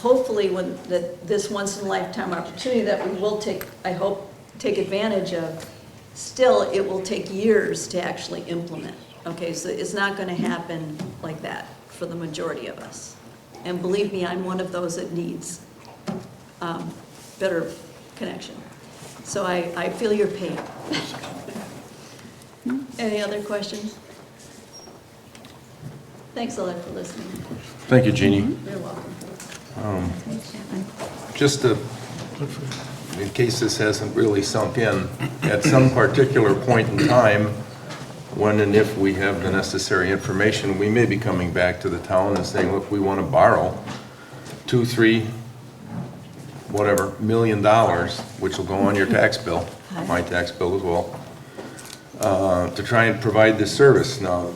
hopefully when this once-in-a-lifetime opportunity that we will take, I hope, take advantage of, still, it will take years to actually implement. Okay, so it's not going to happen like that for the majority of us. And believe me, I'm one of those that needs better connection. So I feel your pain. Any other questions? Thanks a lot for listening. Thank you, Jeannie. You're welcome. Just in case this hasn't really sunk in, at some particular point in time, when and if we have the necessary information, we may be coming back to the town and saying, look, we want to borrow $2, $3, whatever, $1 million, which will go on your tax bill, my tax bill as well, to try and provide this service. Now,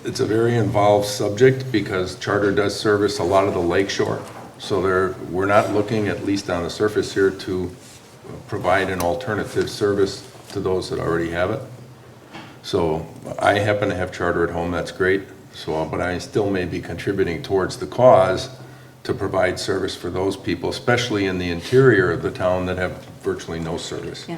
it's a very involved subject because Charter does service a lot of the lake shore. So we're not looking, at least on the surface here, to provide an alternative service to those that already have it. So I happen to have Charter at home, that's great. But I still may be contributing towards the cause to provide service for those people, especially in the interior of the town that have virtually no service. Yeah.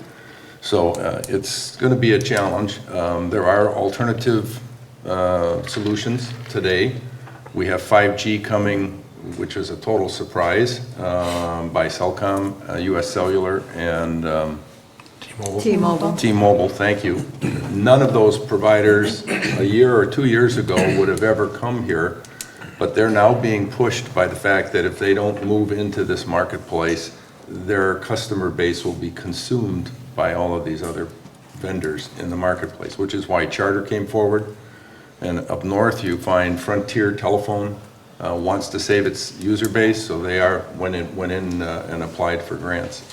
So it's going to be a challenge. There are alternative solutions today. We have 5G coming, which is a total surprise, by Cellcom, US Cellular, and T-Mobile. T-Mobile, thank you. None of those providers a year or 2 years ago would have ever come here, but they're now being pushed by the fact that if they don't move into this marketplace, their customer base will be consumed by all of these other vendors in the marketplace, which is why Charter came forward. And up north, you find Frontier Telephone wants to save its user base, so they went in and applied for grants.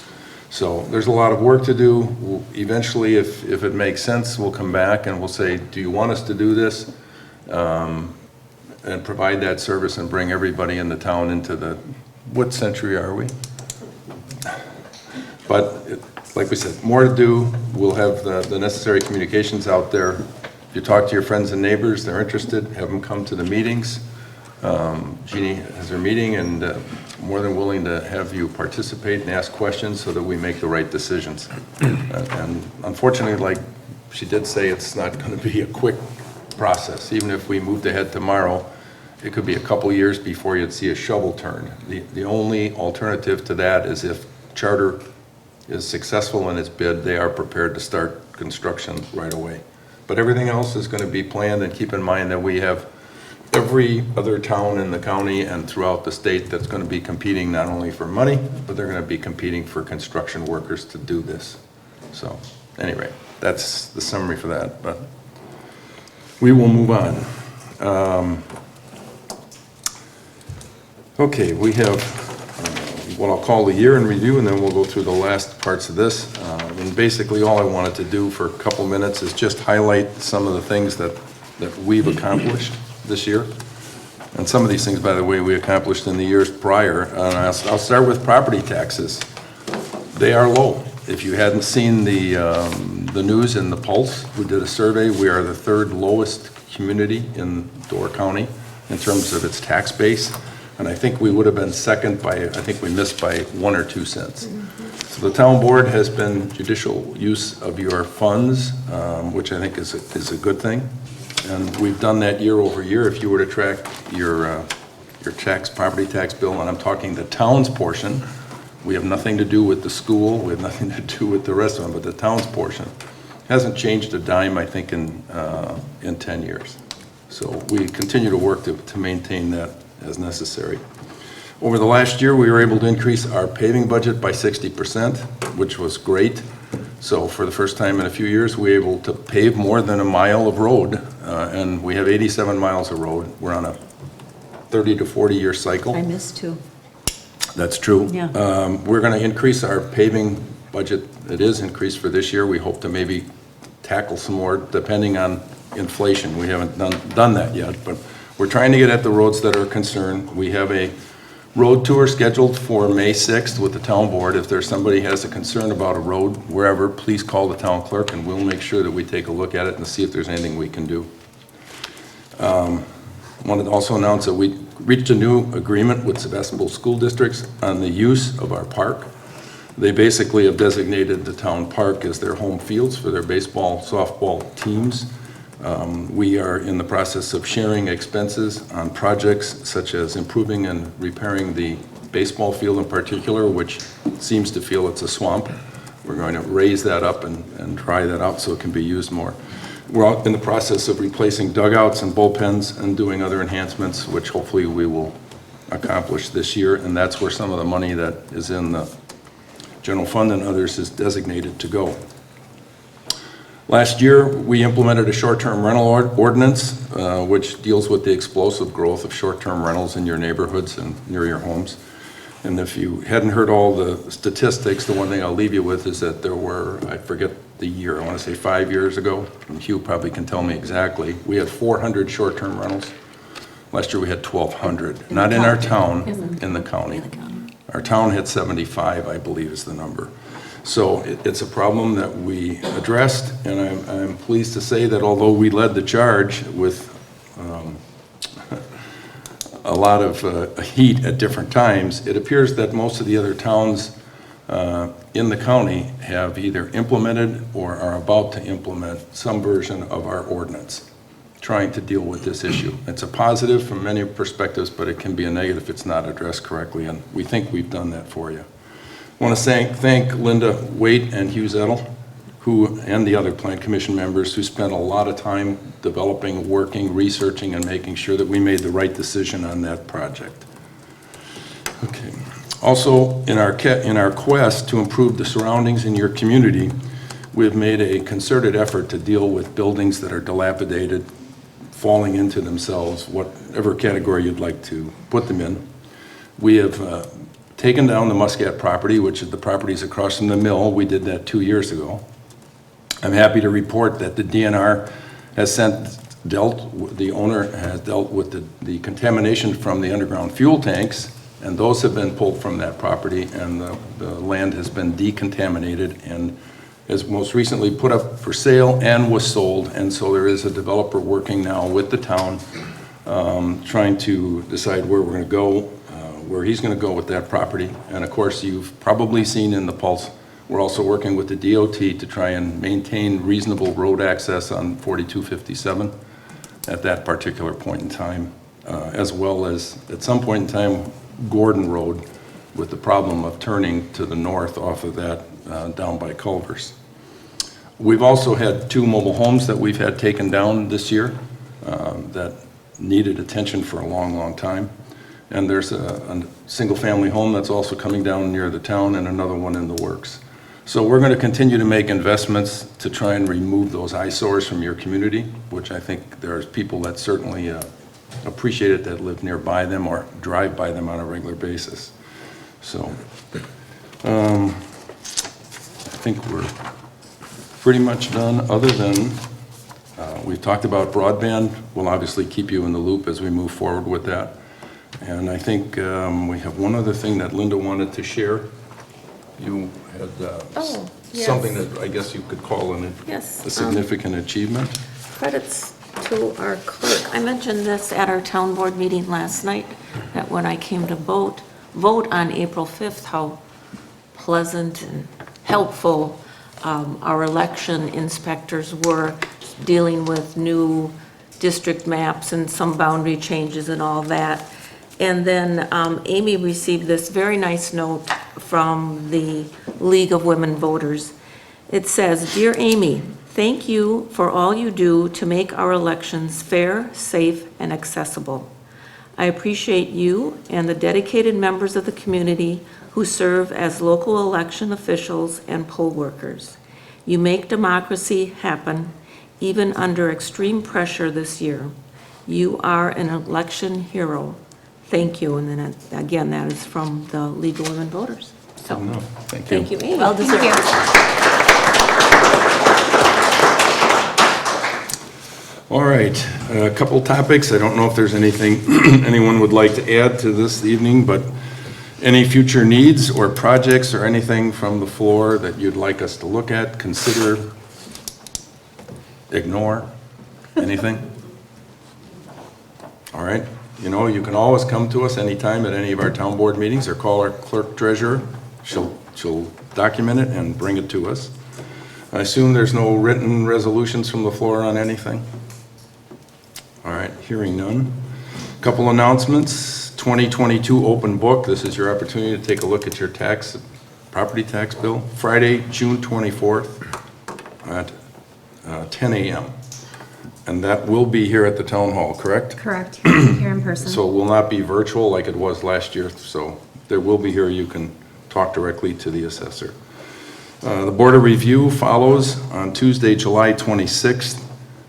So there's a lot of work to do. Eventually, if it makes sense, we'll come back and we'll say, do you want us to do this? And provide that service and bring everybody in the town into what century are we? But like we said, more to do. We'll have the necessary communications out there. If you talk to your friends and neighbors, they're interested, have them come to the meetings. Jeannie has her meeting and more than willing to have you participate and ask questions so that we make the right decisions. And unfortunately, like she did say, it's not going to be a quick process. Even if we moved ahead tomorrow, it could be a couple years before you'd see a shovel turn. The only alternative to that is if Charter is successful in its bid, they are prepared to start construction right away. But everything else is going to be planned, and keep in mind that we have every other town in the county and throughout the state that's going to be competing not only for money, but they're going to be competing for construction workers to do this. So anyway, that's the summary for that, but we will move on. Okay, we have what I'll call the year in review, and then we'll go through the last parts of this. And basically all I wanted to do for a couple minutes is just highlight some of the things that we've accomplished this year. And some of these things, by the way, we accomplished in the years prior. I'll start with property taxes. They are low. If you hadn't seen the news in the Pulse, we did a survey. We are the third lowest community in Door County in terms of its tax base. And I think we would have been second by, I think we missed by 1 or 2 cents. So the town board has been judicial use of your funds, which I think is a good thing. And we've done that year over year. If you were to track your tax, property tax bill, and I'm talking the town's portion, we have nothing to do with the school, we have nothing to do with the rest of them, but the town's portion hasn't changed a dime, I think, in 10 years. So we continue to work to maintain that as necessary. Over the last year, we were able to increase our paving budget by 60%, which was great. So for the first time in a few years, we were able to pave more than a mile of road, and we have 87 miles of road. We're on a 30 to 40 year cycle. I missed 2. That's true. Yeah. We're going to increase our paving budget. It is increased for this year. We hope to maybe tackle some more depending on inflation. We haven't done that yet, but we're trying to get at the roads that are concerned. We have a road tour scheduled for May 6th with the town board. If there's somebody has a concern about a road, wherever, please call the town clerk and we'll make sure that we take a look at it and see if there's anything we can do. I wanted to also announce that we reached a new agreement with Sevastopol school districts on the use of our park. They basically have designated the town park as their home fields for their baseball, softball teams. We are in the process of sharing expenses on projects such as improving and repairing the baseball field in particular, which seems to feel it's a swamp. We're going to raise that up and try that out so it can be used more. We're out in the process of replacing dugouts and bullpens and doing other enhancements, which hopefully we will accomplish this year, and that's where some of the money that is in the general fund and others is designated to go. Last year, we implemented a short-term rental ordinance, which deals with the explosive growth of short-term rentals in your neighborhoods and near your homes. And if you hadn't heard all the statistics, the one thing I'll leave you with is that there were, I forget the year, I want to say 5 years ago, and Hugh probably can tell me exactly, we had 400 short-term rentals. Last year we had 1,200, not in our town, in the county. Our town had 75, I believe is the number. So it's a problem that we addressed, and I'm pleased to say that although we led the charge with a lot of heat at different times, it appears that most of the other towns in the county have either implemented or are about to implement some version of our ordinance, trying to deal with this issue. It's a positive from many perspectives, but it can be a negative if it's not addressed correctly, and we think we've done that for you. I want to thank Linda Waite and Hugh Zettel, and the other Plan Commission members who spent a lot of time developing, working, researching, and making sure that we made the right decision on that project. Okay. Also, in our quest to improve the surroundings in your community, we've made a concerted effort to deal with buildings that are dilapidated, falling into themselves, whatever category you'd like to put them in. We have taken down the Muscat property, which is the properties across from the mill. We did that 2 years ago. I'm happy to report that the DNR has the owner has dealt with the contamination from the underground fuel tanks, and those have been pulled from that property, and the land has been decontaminated and is most recently put up for sale and was sold, and so there is a developer working now with the town trying to decide where we're going to go, where he's going to go with that property. And of course, you've probably seen in the Pulse, we're also working with the DOT to try and maintain reasonable road access on 4257 at that particular point in time, as well as at some point in time, Gordon Road, with the problem of turning to the north off of that down by Culver's. We've also had 2 mobile homes that we've had taken down this year that needed attention for a long, long time. And there's a single-family home that's also coming down near the town and another one in the works. So we're going to continue to make investments to try and remove those eyesores from your community, which I think there's people that certainly appreciate it that live nearby them or drive by them on a regular basis. So I think we're pretty much done, other than we've talked about broadband. We'll obviously keep you in the loop as we move forward with that. And I think we have one other thing that Linda wanted to share. You had Yes. something that I guess you could call a significant achievement. Credits to our clerk. I mentioned this at our town board meeting last night, that when I came to vote on April 5th, how pleasant and helpful our election inspectors were dealing with new district maps and some boundary changes and all that. And then Amy received this very nice note from the League of Women Voters. It says, "Dear Amy, thank you for all you do to make our elections fair, safe, and accessible. I appreciate you and the dedicated members of the community who serve as local election officials and poll workers. You make democracy happen, even under extreme pressure this year. You are an election hero. Thank you." And then again, that is from the League of Women Voters. So, Thank you. thank you, Amy. Well deserved. Thank you. All right, a couple topics. I don't know if there's anything anyone would like to add to this evening, but any future needs or projects or anything from the floor that you'd like us to look at, consider, ignore, anything? All right, you know, you can always come to us anytime at any of our town board meetings or call our clerk treasurer. She'll document it and bring it to us. I assume there's no written resolutions from the floor on anything? All right, hearing none. Couple announcements. 2022 open book. This is your opportunity to take a look at your property tax bill. Friday, June 24th at 10 a.m. And that will be here at the town hall, correct? Correct, here in person. So it will not be virtual like it was last year. So there will be here. You can talk directly to the assessor. The Board of Review follows on Tuesday, July 26th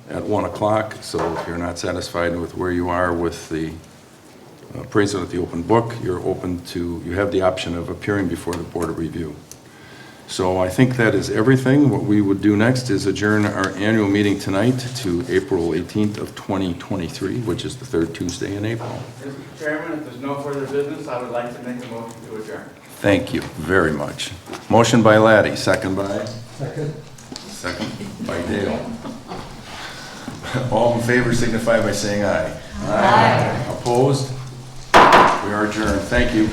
at 1 o'clock. So if you're not satisfied with where you are with the appraisal at the open book, you have the option of appearing before the Board of Review. So I think that is everything. What we would do next is adjourn our annual meeting tonight to April 18th of 2023, which is the third Tuesday in April. Mr. Chairman, if there's no further business, I would like to make a motion to adjourn. Thank you very much. Motion by Laddie, second by? Second. Second by Dale. All in favor signify by saying aye. Aye. Opposed? We are adjourned. Thank you.